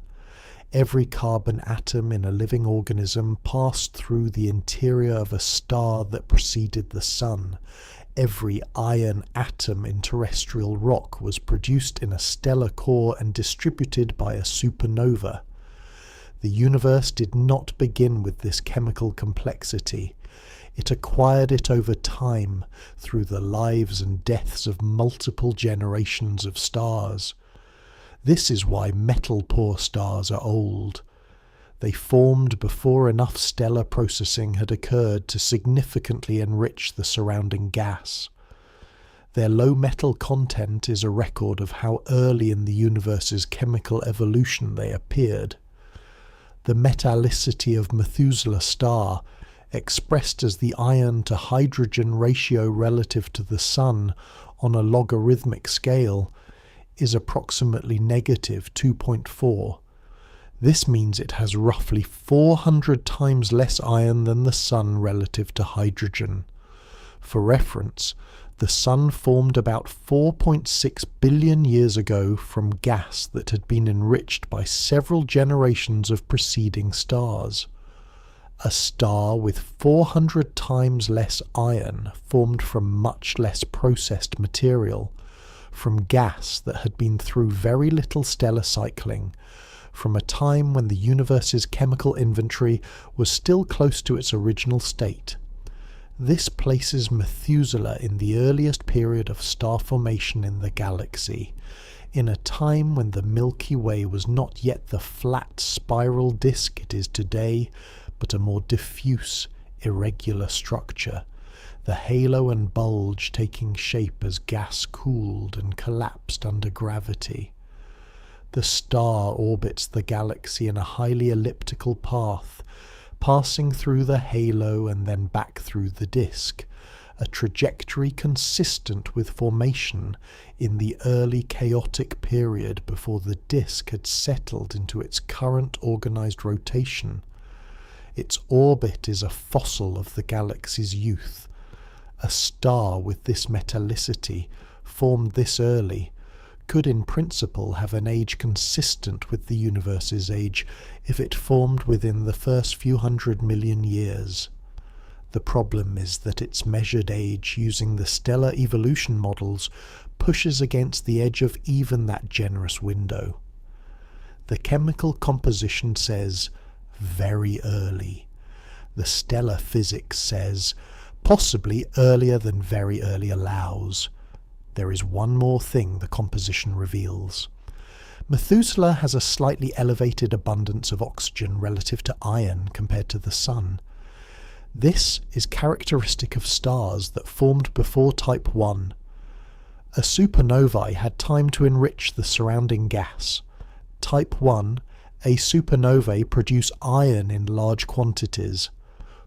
S1: Every carbon atom in a living organism passed through the interior of a star that preceded the sun. Every iron atom in terrestrial rock was produced in a stellar core and distributed by a supernova. The universe did not begin with this chemical complexity. It acquired it over time through the lives and deaths of multiple generations of stars. This is why metal-poor stars are old. They formed before enough stellar processing had occurred to significantly enrich the surrounding gas. Their low metal content is a record of how early in the universe's chemical evolution they appeared. The metallicity of Methuselah star expressed as the iron to hydrogen ratio relative to the Sun on a logarithmic scale, is approximately negative 2.4. This means it has roughly 400 times less iron than the Sun relative to hydrogen. For reference, the Sun formed about 4.6 billion years ago from gas that had been enriched by several generations of preceding stars. A star with 400 times less iron formed from much less processed material, from gas that had been through very little stellar cycling, from a time when the universe's chemical inventory was still close to its original state. This places Methuselah in the earliest period of star formation in the galaxy, in a time when the Milky Way was not yet the flat spiral disk it is today, but a more diffuse, irregular structure, the halo and bulge taking shape as gas cooled and collapsed under gravity. The star orbits the galaxy in a highly elliptical path, passing through the halo and then back through the disk, a trajectory consistent with formation in the early chaotic period before the disk had settled into its current organized rotation. Its orbit is a fossil of the galaxy's youth. A star with this metallicity, formed this early, could in principle have an age consistent with the universe's age if it formed within the first few 100 million years. The problem is that its measured age using the stellar evolution models pushes against the edge of even that generous window. The chemical composition says very early. The stellar physics says possibly earlier than very early allows. There is one more thing the composition reveals. Methuselah has a slightly elevated abundance of oxygen relative to iron compared to the Sun. This is characteristic of stars that formed before Type 1. A supernovae had time to enrich the surrounding gas. Type 1, a supernovae produce iron in large quantities.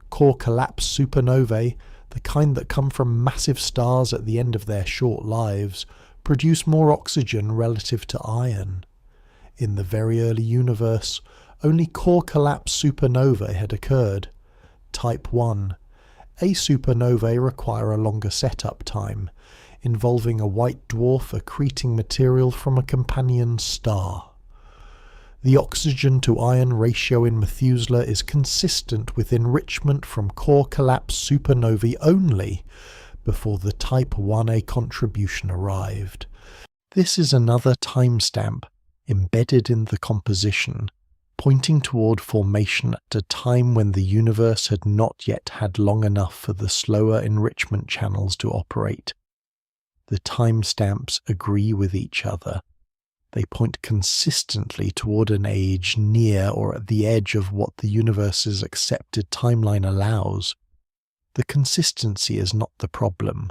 S1: Core collapse supernovae, the kind that come from massive stars at the end of their short lives, produce more oxygen relative to iron. In the very early universe, only core collapse supernovae had occurred. Type 1. A supernovae require a longer setup time, involving a white dwarf accreting material from a companion star. The oxygen to iron ratio in Methuselah is consistent with enrichment from core collapse supernovae only before the Type 1a contribution arrived. This is another timestamp embedded in the composition, pointing toward formation at a time when the universe had not yet had long enough for the slower enrichment channels to operate. The timestamps agree with each other. They point consistently toward an age near or at the edge of what the universe's accepted timeline allows. The consistency is not the problem.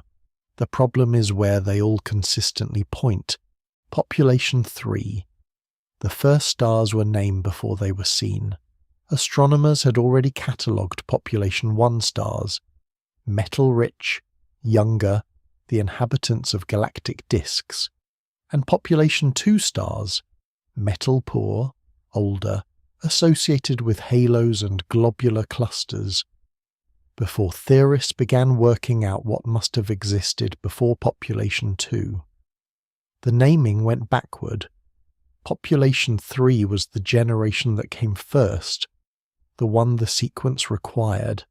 S1: The problem is where they all consistently point. Population 3. The first stars were named before they were seen. Astronomers had already catalogued Population 1 stars, metal-rich, younger, the inhabitants of galactic disks, and Population 2 stars, metal-poor, older, associated with halos and globular clusters, before theorists began working out what must have existed before Population 2. The naming went backward. Population 3 was the generation that came first, the one the sequence required,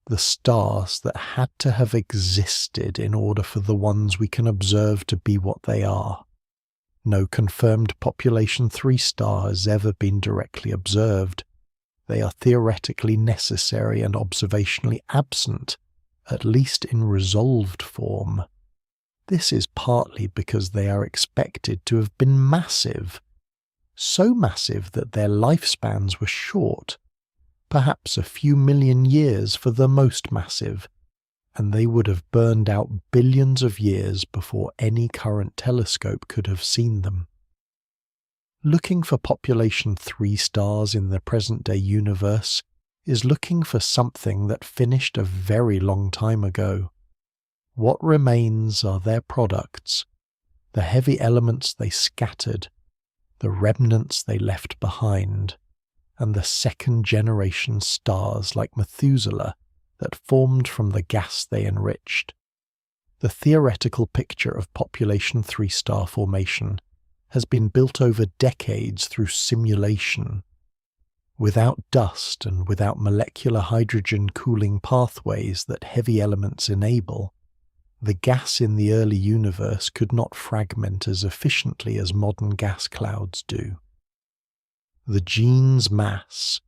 S1: the stars that had to have existed in order for the ones we can observe to be what they are. No confirmed Population 3 star has ever been directly observed. They are theoretically necessary and observationally absent, at least in resolved form. This is partly because they are expected to have been massive, so massive that their lifespans were short, perhaps a few million years for the most massive, and they would have burned out billions of years before any current telescope could have seen them. Looking for Population 3 stars in the present-day universe is looking for something that finished a very long time ago. What remains are their products, the heavy elements they scattered, the remnants they left behind, and the second-generation stars like Methuselah that formed from the gas they enriched. The theoretical picture of population 3-star formation has been built over decades through simulation. Without dust and without molecular hydrogen cooling pathways that heavy elements enable, the gas in the early universe could not fragment as efficiently as modern gas clouds do. The Jeans mass,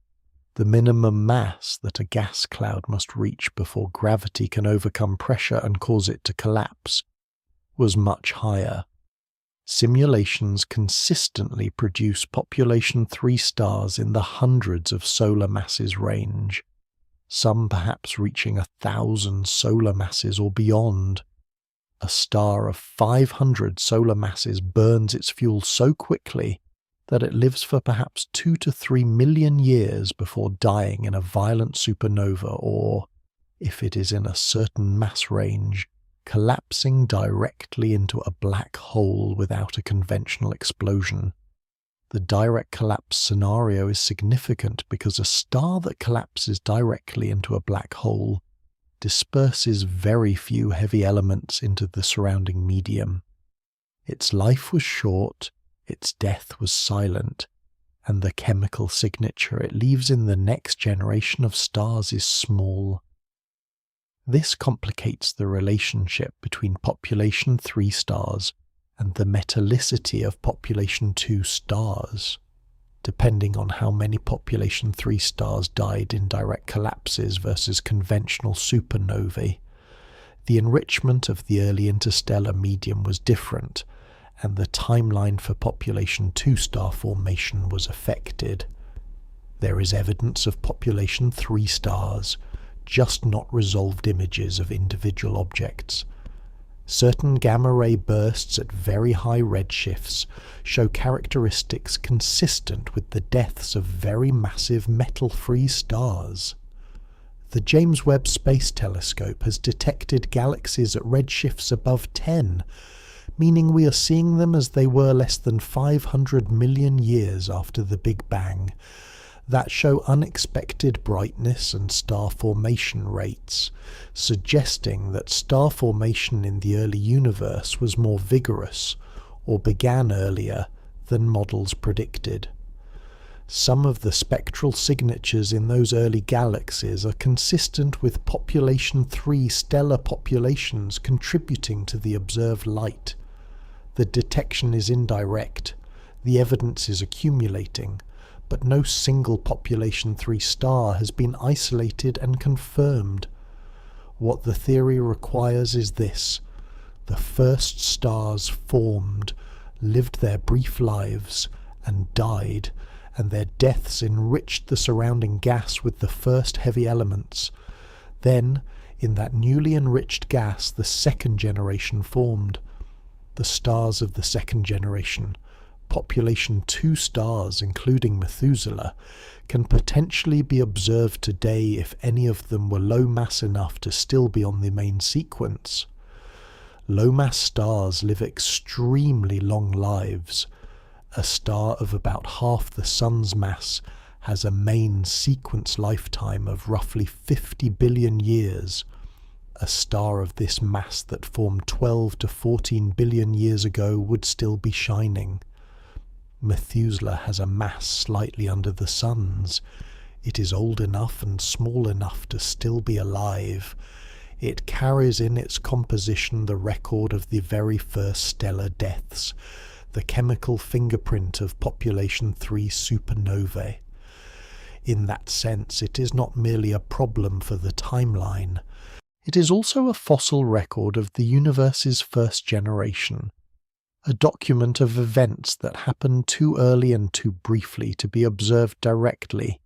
S1: the minimum mass that a gas cloud must reach before gravity can overcome pressure and cause it to collapse, was much higher. Simulations consistently produce population 3 stars in the hundreds of solar masses range, some perhaps reaching 1,000 solar masses or beyond. A star of 500 solar masses burns its fuel so quickly that it lives for perhaps 2 to 3 million years before dying in a violent supernova or, if it is in a certain mass range, collapsing directly into a black hole without a conventional explosion. The direct collapse scenario is significant because a star that collapses directly into a black hole disperses very few heavy elements into the surrounding medium. Its life was short, its death was silent, and the chemical signature it leaves in the next generation of stars is small. This complicates the relationship between population 3 stars and the metallicity of population 2 stars. Depending on how many population 3 stars died in direct collapses versus conventional supernovae, the enrichment of the early interstellar medium was different, and the timeline for population 2 star formation was affected. There is evidence of population 3 stars, just not resolved images of individual objects. Certain gamma-ray bursts at very high redshifts show characteristics consistent with the deaths of very massive metal-free stars. The James Webb Space Telescope has detected galaxies at redshifts above 10, meaning we are seeing them as they were less than 500 million years after the Big Bang, that show unexpected brightness and star formation rates, suggesting that star formation in the early universe was more vigorous or began earlier than models predicted. Some of the spectral signatures in those early galaxies are consistent with population 3 stellar populations contributing to the observed light. The detection is indirect, the evidence is accumulating, but no single population 3 star has been isolated and confirmed. What the theory requires is this: the first stars formed, lived their brief lives, and died, and their deaths enriched the surrounding gas with the first heavy elements. Then, in that newly enriched gas, the second generation formed. The stars of the second generation, population 2 stars including Methuselah, can potentially be observed today if any of them were low mass enough to still be on the main sequence. Low mass stars live extremely long lives. A star of about half the Sun's mass has a main sequence lifetime of roughly 50 billion years. A star of this mass that formed 12 to 14 billion years ago would still be shining. Methuselah has a mass slightly under the Sun's. It is old enough and small enough to still be alive. It carries in its composition the record of the very first stellar deaths, the chemical fingerprint of population 3 supernovae. In that sense, it is not merely a problem for the timeline. It is also a fossil record of the universe's first generation, a document of events that happened too early and too briefly to be observed directly,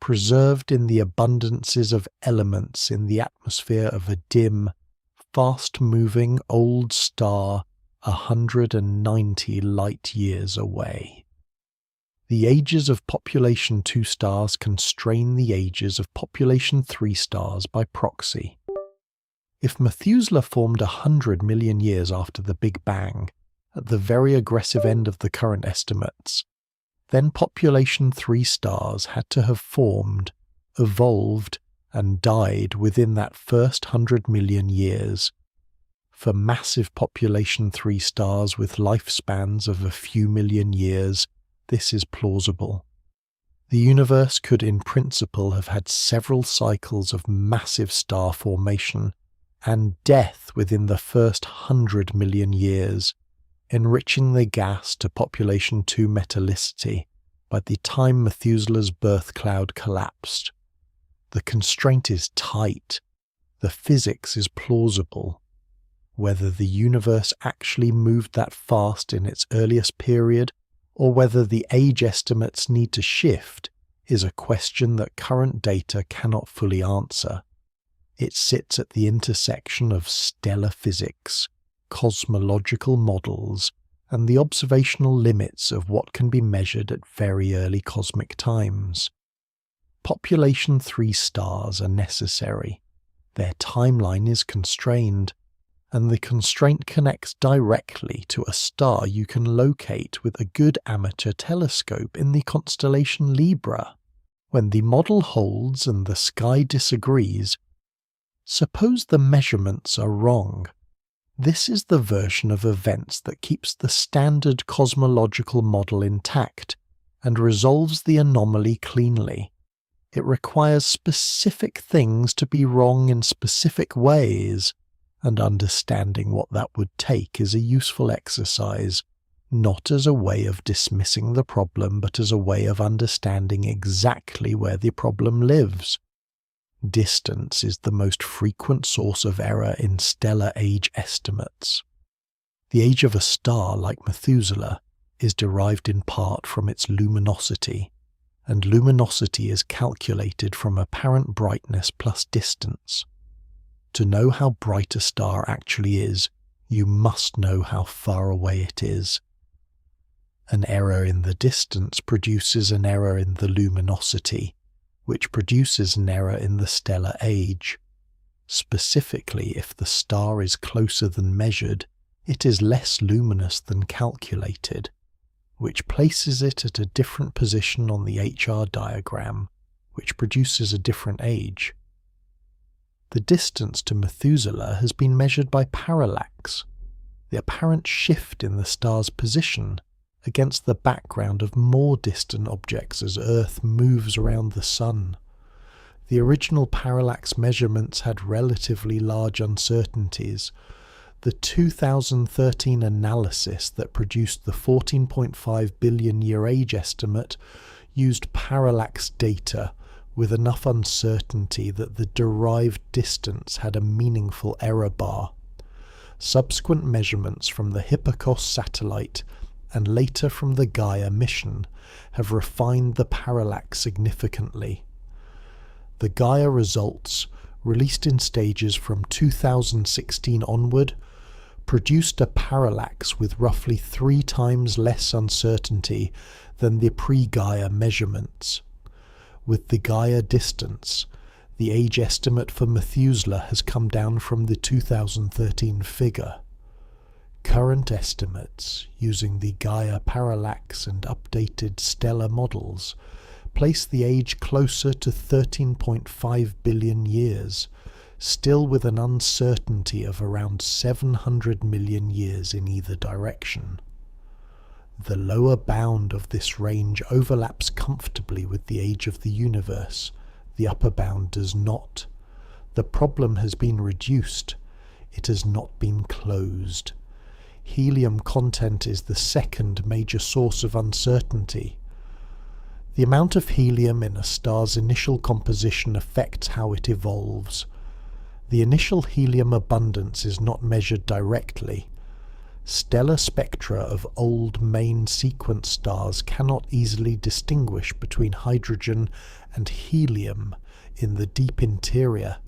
S1: preserved in the abundances of elements in the atmosphere of a dim, fast-moving old star 190 light-years away. The ages of population 2 stars constrain the ages of population 3 stars by proxy. If Methuselah formed 100 million years after the Big Bang, at the very aggressive end of the current estimates, then population 3 stars had to have formed, evolved, and died within that first 100 million years. For massive population 3 stars with lifespans of a few million years, this is plausible. The universe could in principle have had several cycles of massive star formation and death within the first 100 million years, enriching the gas to population 2 metallicity by the time Methuselah's birth cloud collapsed. The constraint is tight. The physics is plausible. Whether the universe actually moved that fast in its earliest period, or whether the age estimates need to shift, is a question that current data cannot fully answer. It sits at the intersection of stellar physics, cosmological models, and the observational limits of what can be measured at very early cosmic times. Population 3 stars are necessary. Their timeline is constrained, and the constraint connects directly to a star you can locate with a good amateur telescope in the constellation Libra. When the model holds and the sky disagrees, suppose the measurements are wrong. This is the version of events that keeps the standard cosmological model intact and resolves the anomaly cleanly. It requires specific things to be wrong in specific ways, and understanding what that would take is a useful exercise, not as a way of dismissing the problem, but as a way of understanding exactly where the problem lives. Distance is the most frequent source of error in stellar age estimates. The age of a star like Methuselah is derived in part from its luminosity, and luminosity is calculated from apparent brightness plus distance. To know how bright a star actually is, you must know how far away it is. An error in the distance produces an error in the luminosity, which produces an error in the stellar age. Specifically, if the star is closer than measured, it is less luminous than calculated, which places it at a different position on the HR diagram, which produces a different age. The distance to Methuselah has been measured by parallax, the apparent shift in the star's position against the background of more distant objects as Earth moves around the Sun. The original parallax measurements had relatively large uncertainties. The 2013 analysis that produced the 14.5 billion year age estimate used parallax data with enough uncertainty that the derived distance had a meaningful error bar. Subsequent measurements from the Hipparcos satellite and later from the Gaia mission have refined the parallax significantly. The Gaia results, released in stages from 2016 onward, produced a parallax with roughly 3 times less uncertainty than the pre-Gaia measurements. With the Gaia distance, the age estimate for Methuselah has come down from the 2013 figure. Current estimates, using the Gaia parallax and updated stellar models, place the age closer to 13.5 billion years, still with an uncertainty of around 700 million years in either direction. The lower bound of this range overlaps comfortably with the age of the universe. The upper bound does not. The problem has been reduced. It has not been closed. Helium content is the second major source of uncertainty. The amount of helium in a star's initial composition affects how it evolves. The initial helium abundance is not measured directly. Stellar spectra of old main sequence stars cannot easily distinguish between hydrogen and helium in the deep interior.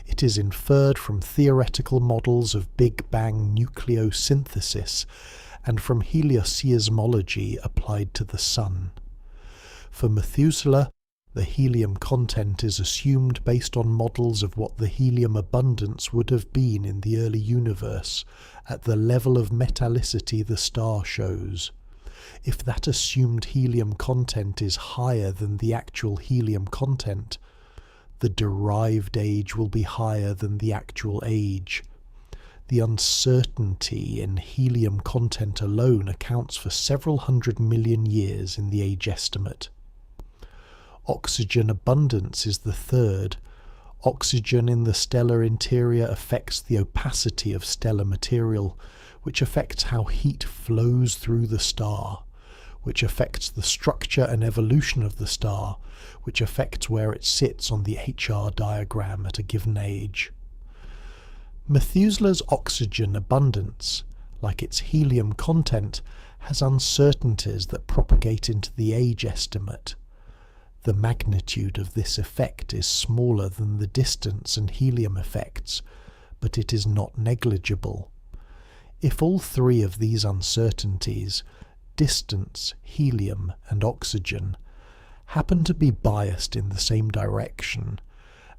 S1: It is inferred from theoretical models of Big Bang nucleosynthesis and from helioseismology applied to the Sun. For Methuselah, the helium content is assumed based on models of what the helium abundance would have been in the early universe at the level of metallicity the star shows. If that assumed helium content is higher than the actual helium content, the derived age will be higher than the actual age. The uncertainty in helium content alone accounts for several 100 million years in the age estimate. Oxygen abundance is the third. Oxygen in the stellar interior affects the opacity of stellar material, which affects how heat flows through the star, which affects the structure and evolution of the star, which affects where it sits on the HR diagram at a given age. Methuselah's oxygen abundance, like its helium content, has uncertainties that propagate into the age estimate. The magnitude of this effect is smaller than the distance and helium effects, but it is not negligible. If all three of these uncertainties, distance, helium, and oxygen, happen to be biased in the same direction,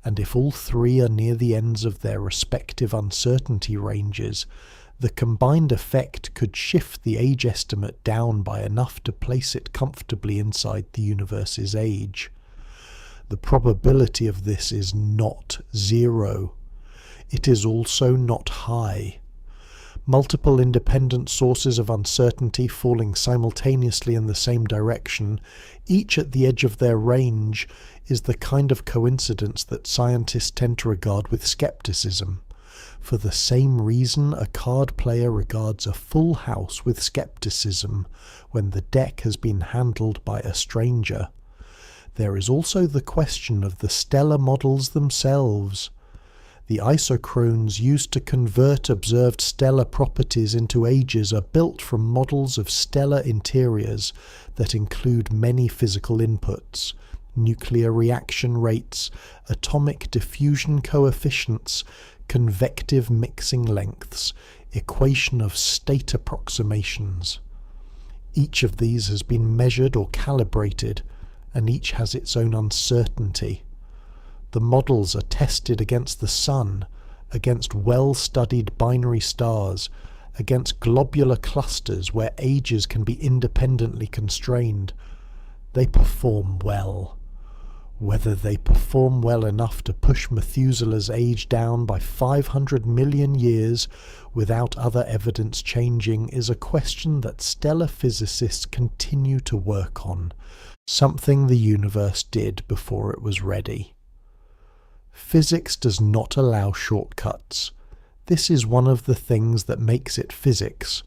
S1: and if all three are near the ends of their respective uncertainty ranges, the combined effect could shift the age estimate down by enough to place it comfortably inside the universe's age. The probability of this is not zero. It is also not high. Multiple independent sources of uncertainty falling simultaneously in the same direction, each at the edge of their range, is the kind of coincidence that scientists tend to regard with skepticism. For the same reason a card player regards a full house with skepticism when the deck has been handled by a stranger. There is also the question of the stellar models themselves. The isochrones used to convert observed stellar properties into ages are built from models of stellar interiors that include many physical inputs: nuclear reaction rates, atomic diffusion coefficients, convective mixing lengths, equation of state approximations. Each of these has been measured or calibrated, and each has its own uncertainty. The models are tested against the Sun, against well-studied binary stars, against globular clusters where ages can be independently constrained. They perform well. Whether they perform well enough to push Methuselah's age down by 500 million years without other evidence changing is a question that stellar physicists continue to work on, something the universe did before it was ready. Physics does not allow shortcuts. This is one of the things that makes it physics.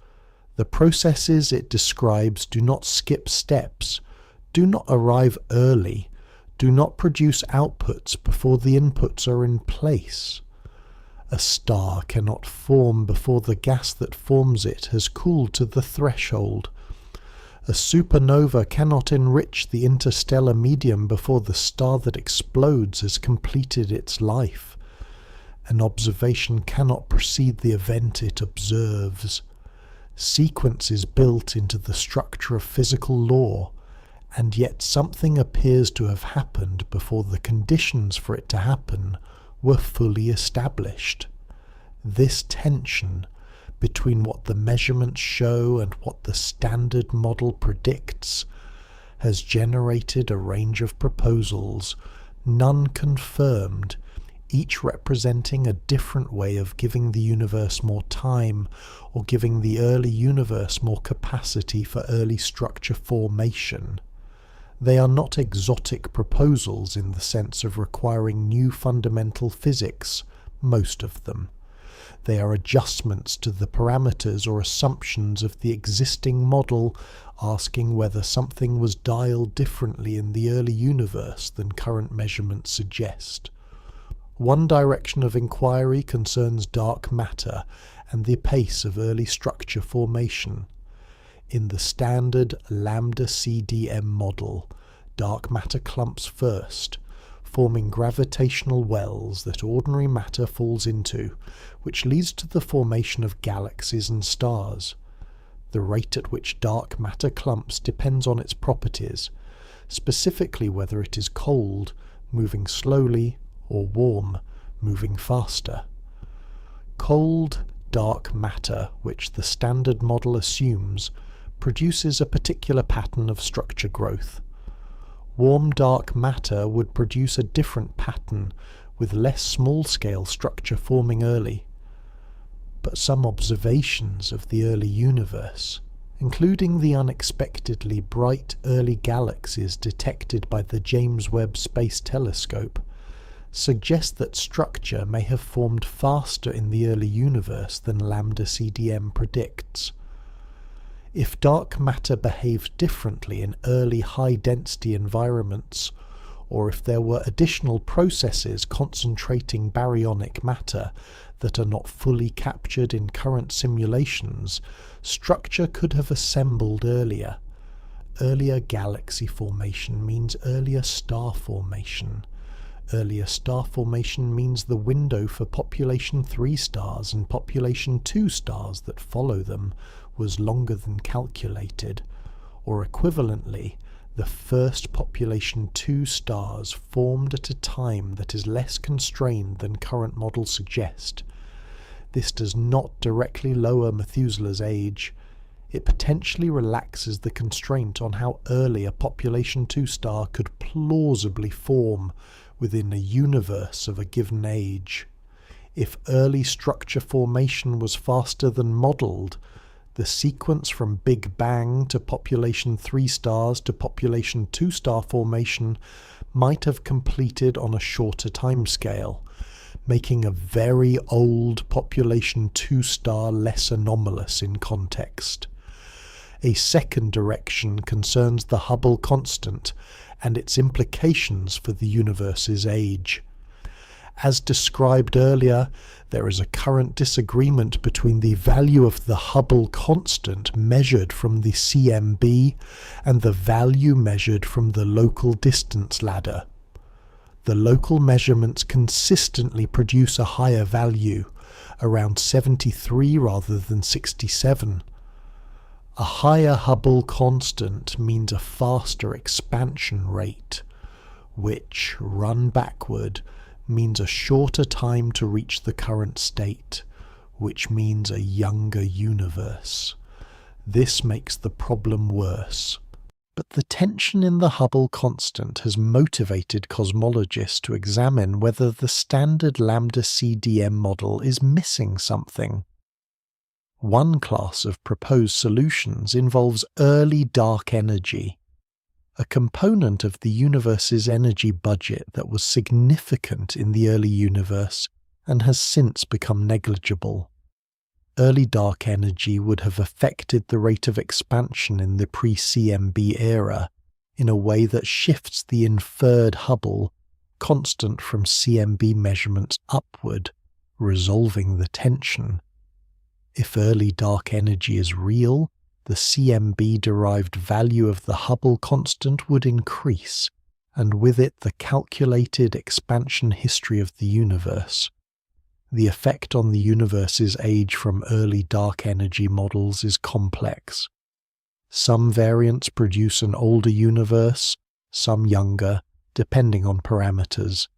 S1: The processes it describes do not skip steps, do not arrive early, do not produce outputs before the inputs are in place. A star cannot form before the gas that forms it has cooled to the threshold. A supernova cannot enrich the interstellar medium before the star that explodes has completed its life. An observation cannot precede the event it observes. Sequence is built into the structure of physical law, and yet something appears to have happened before the conditions for it to happen were fully established. This tension between what the measurements show and what the standard model predicts has generated a range of proposals, none confirmed, each representing a different way of giving the universe more time or giving the early universe more capacity for early structure formation. They are not exotic proposals in the sense of requiring new fundamental physics, most of them. They are adjustments to the parameters or assumptions of the existing model, asking whether something was dialed differently in the early universe than current measurements suggest. One direction of inquiry concerns dark matter and the pace of early structure formation. In the standard lambda CDM model, dark matter clumps first, forming gravitational wells that ordinary matter falls into, which leads to the formation of galaxies and stars. The rate at which dark matter clumps depends on its properties. specifically whether it is cold, moving slowly, or warm, moving faster. Cold, dark matter, which the standard model assumes, produces a particular pattern of structure growth. Warm, dark matter would produce a different pattern, with less small-scale structure forming early. But some observations of the early universe, including the unexpectedly bright early galaxies detected by the James Webb Space Telescope, suggest that structure may have formed faster in the early universe than lambda CDM predicts. If dark matter behaved differently in early high-density environments, or if there were additional processes concentrating baryonic matter that are not fully captured in current simulations, structure could have assembled earlier. Earlier galaxy formation means earlier star formation. Earlier star formation means the window for population 3 stars and population 2 stars that follow them was longer than calculated, or equivalently, the first population 2 stars formed at a time that is less constrained than current models suggest. This does not directly lower Methuselah's age. It potentially relaxes the constraint on how early a population 2 star could plausibly form within a universe of a given age. If early structure formation was faster than modelled, the sequence from Big Bang to population 3 stars to population 2 star formation might have completed on a shorter timescale, making a very old population 2 star less anomalous in context. A second direction concerns the Hubble constant and its implications for the universe's age. As described earlier, there is a current disagreement between the value of the Hubble constant measured from the CMB and the value measured from the local distance ladder. The local measurements consistently produce a higher value, around 73 rather than 67. A higher Hubble constant means a faster expansion rate, which, run backward, means a shorter time to reach the current state, which means a younger universe. This makes the problem worse. But the tension in the Hubble constant has motivated cosmologists to examine whether the standard lambda CDM model is missing something. One class of proposed solutions involves early dark energy, a component of the universe's energy budget that was significant in the early universe and has since become negligible. Early dark energy would have affected the rate of expansion in the pre-CMB era in a way that shifts the inferred Hubble constant from CMB measurements upward, resolving the tension. If early dark energy is real, the CMB-derived value of the Hubble constant would increase, and with it the calculated expansion history of the universe. The effect on the universe's age from early dark energy models is complex. Some variants produce an older universe, some younger, depending on parameters.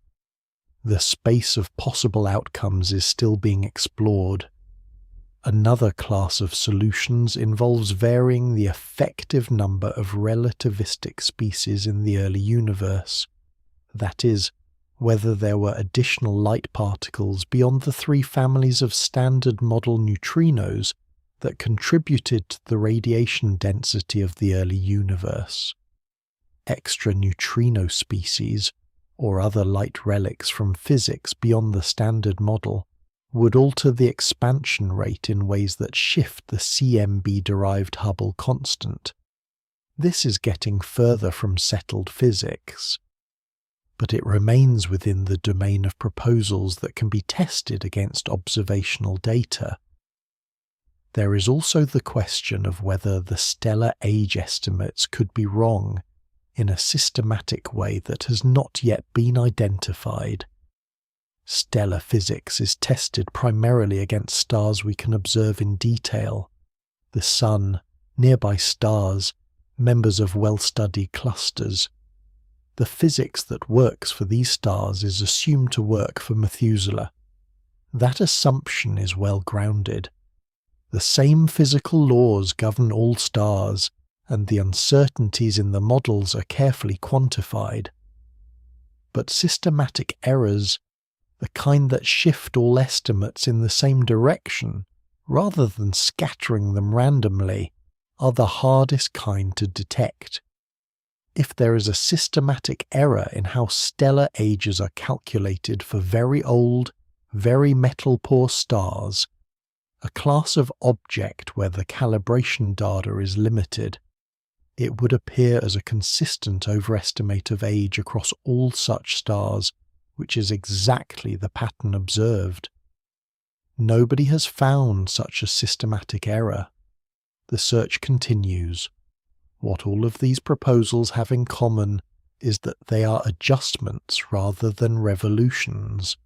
S1: The space of possible outcomes is still being explored. Another class of solutions involves varying the effective number of relativistic species in the early universe. That is, whether there were additional light particles beyond the 3 families of standard model neutrinos that contributed to the radiation density of the early universe. Extra neutrino species, or other light relics from physics beyond the standard model, would alter the expansion rate in ways that shift the CMB-derived Hubble constant. This is getting further from settled physics, but it remains within the domain of proposals that can be tested against observational data. There is also the question of whether the stellar age estimates could be wrong in a systematic way that has not yet been identified. Stellar physics is tested primarily against stars we can observe in detail: the Sun, nearby stars, members of well-studied clusters, the physics that works for these stars is assumed to work for Methuselah. That assumption is well grounded. The same physical laws govern all stars, and the uncertainties in the models are carefully quantified. But systematic errors, the kind that shift all estimates in the same direction, rather than scattering them randomly, are the hardest kind to detect. If there is a systematic error in how stellar ages are calculated for very old, very metal-poor stars, a class of object where the calibration data is limited, it would appear as a consistent overestimate of age across all such stars, which is exactly the pattern observed. Nobody has found such a systematic error. The search continues. What all of these proposals have in common is that they are adjustments rather than revolutions.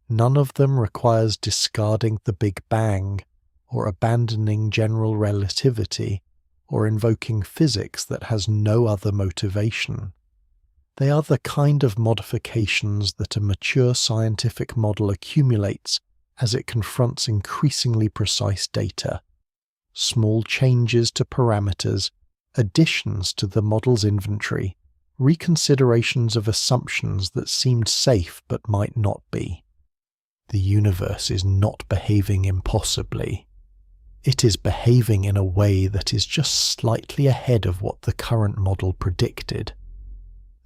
S1: None of them requires discarding the Big Bang, or abandoning general relativity, or invoking physics that has no other motivation. They are the kind of modifications that a mature scientific model accumulates as it confronts increasingly precise data. Small changes to parameters, additions to the model's inventory, reconsiderations of assumptions that seemed safe but might not be. The universe is not behaving impossibly. It is behaving in a way that is just slightly ahead of what the current model predicted.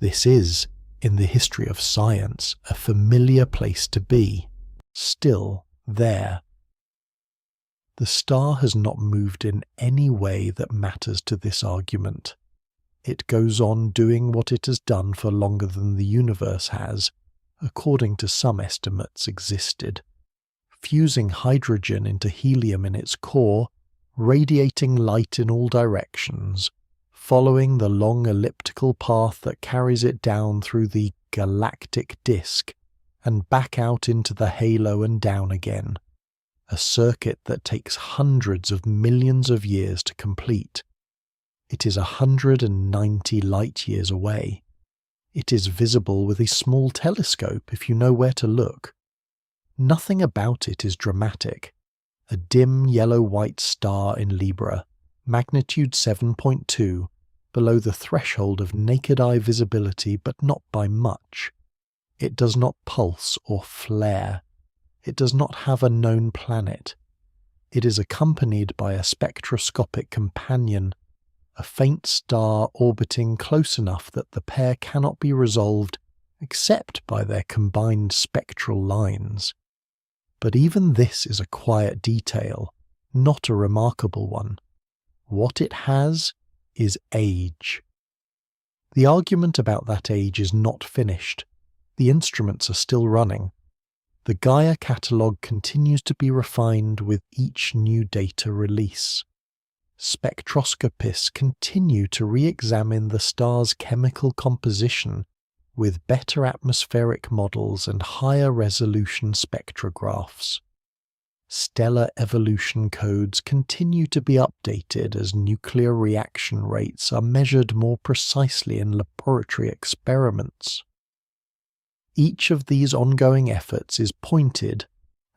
S1: This is, in the history of science, a familiar place to be, still there. The star has not moved in any way that matters to this argument. It goes on doing what it has done for longer than the universe has, according to some estimates existed. Fusing hydrogen into helium in its core, radiating light in all directions, following the long elliptical path that carries it down through the galactic disk and back out into the halo and down again, a circuit that takes hundreds of millions of years to complete. It is 190 light-years away. It is visible with a small telescope if you know where to look. Nothing about it is dramatic. A dim yellow-white star in Libra, magnitude 7.2, below the threshold of naked-eye visibility but not by much. It does not pulse or flare. It does not have a known planet. It is accompanied by a spectroscopic companion, a faint star orbiting close enough that the pair cannot be resolved except by their combined spectral lines. But even this is a quiet detail, not a remarkable one. What it has is age. The argument about that age is not finished. The instruments are still running. The Gaia catalogue continues to be refined with each new data release. Spectroscopists continue to re-examine the star's chemical composition with better atmospheric models and higher resolution spectrographs. Stellar evolution codes continue to be updated as nuclear reaction rates are measured more precisely in laboratory experiments. Each of these ongoing efforts is pointed,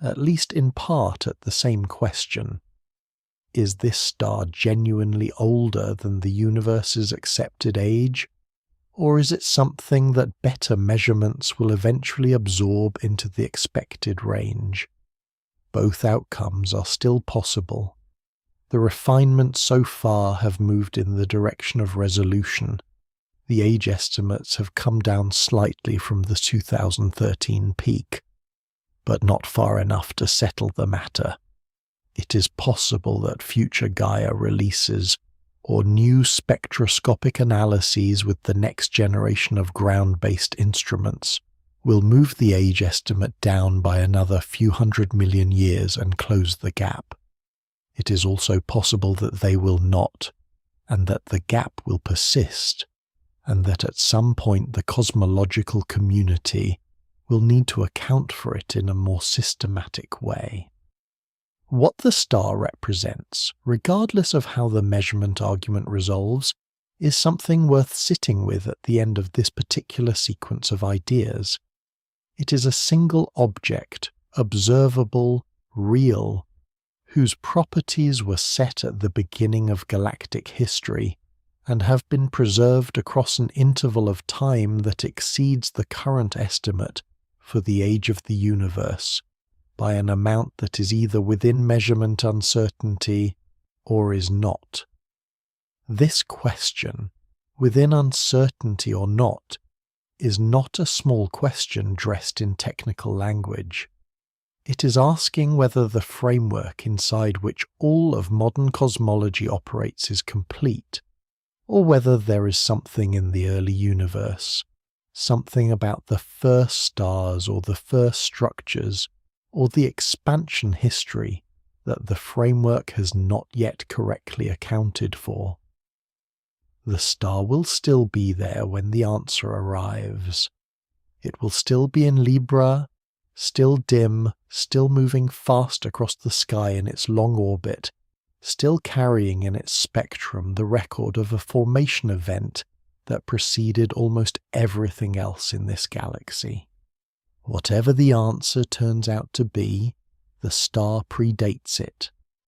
S1: at least in part, at the same question. Is this star genuinely older than the universe's accepted age? Or is it something that better measurements will eventually absorb into the expected range? Both outcomes are still possible. The refinements so far have moved in the direction of resolution. The age estimates have come down slightly from the 2013 peak, but not far enough to settle the matter. It is possible that future Gaia releases or new spectroscopic analyses with the next generation of ground-based instruments will move the age estimate down by another few 100 million years and close the gap. It is also possible that they will not, and that the gap will persist, and that at some point the cosmological community will need to account for it in a more systematic way. What the star represents, regardless of how the measurement argument resolves, is something worth sitting with at the end of this particular sequence of ideas. It is a single object, observable, real, whose properties were set at the beginning of galactic history and have been preserved across an interval of time that exceeds the current estimate for the age of the universe by an amount that is either within measurement uncertainty or is not. This question, within uncertainty or not, is not a small question dressed in technical language. It is asking whether the framework inside which all of modern cosmology operates is complete, or whether there is something in the early universe, something about the first stars or the first structures or the expansion history that the framework has not yet correctly accounted for. The star will still be there when the answer arrives. It will still be in Libra, still dim, still moving fast across the sky in its long orbit, still carrying in its spectrum the record of a formation event that preceded almost everything else in this galaxy. Whatever the answer turns out to be, the star predates it.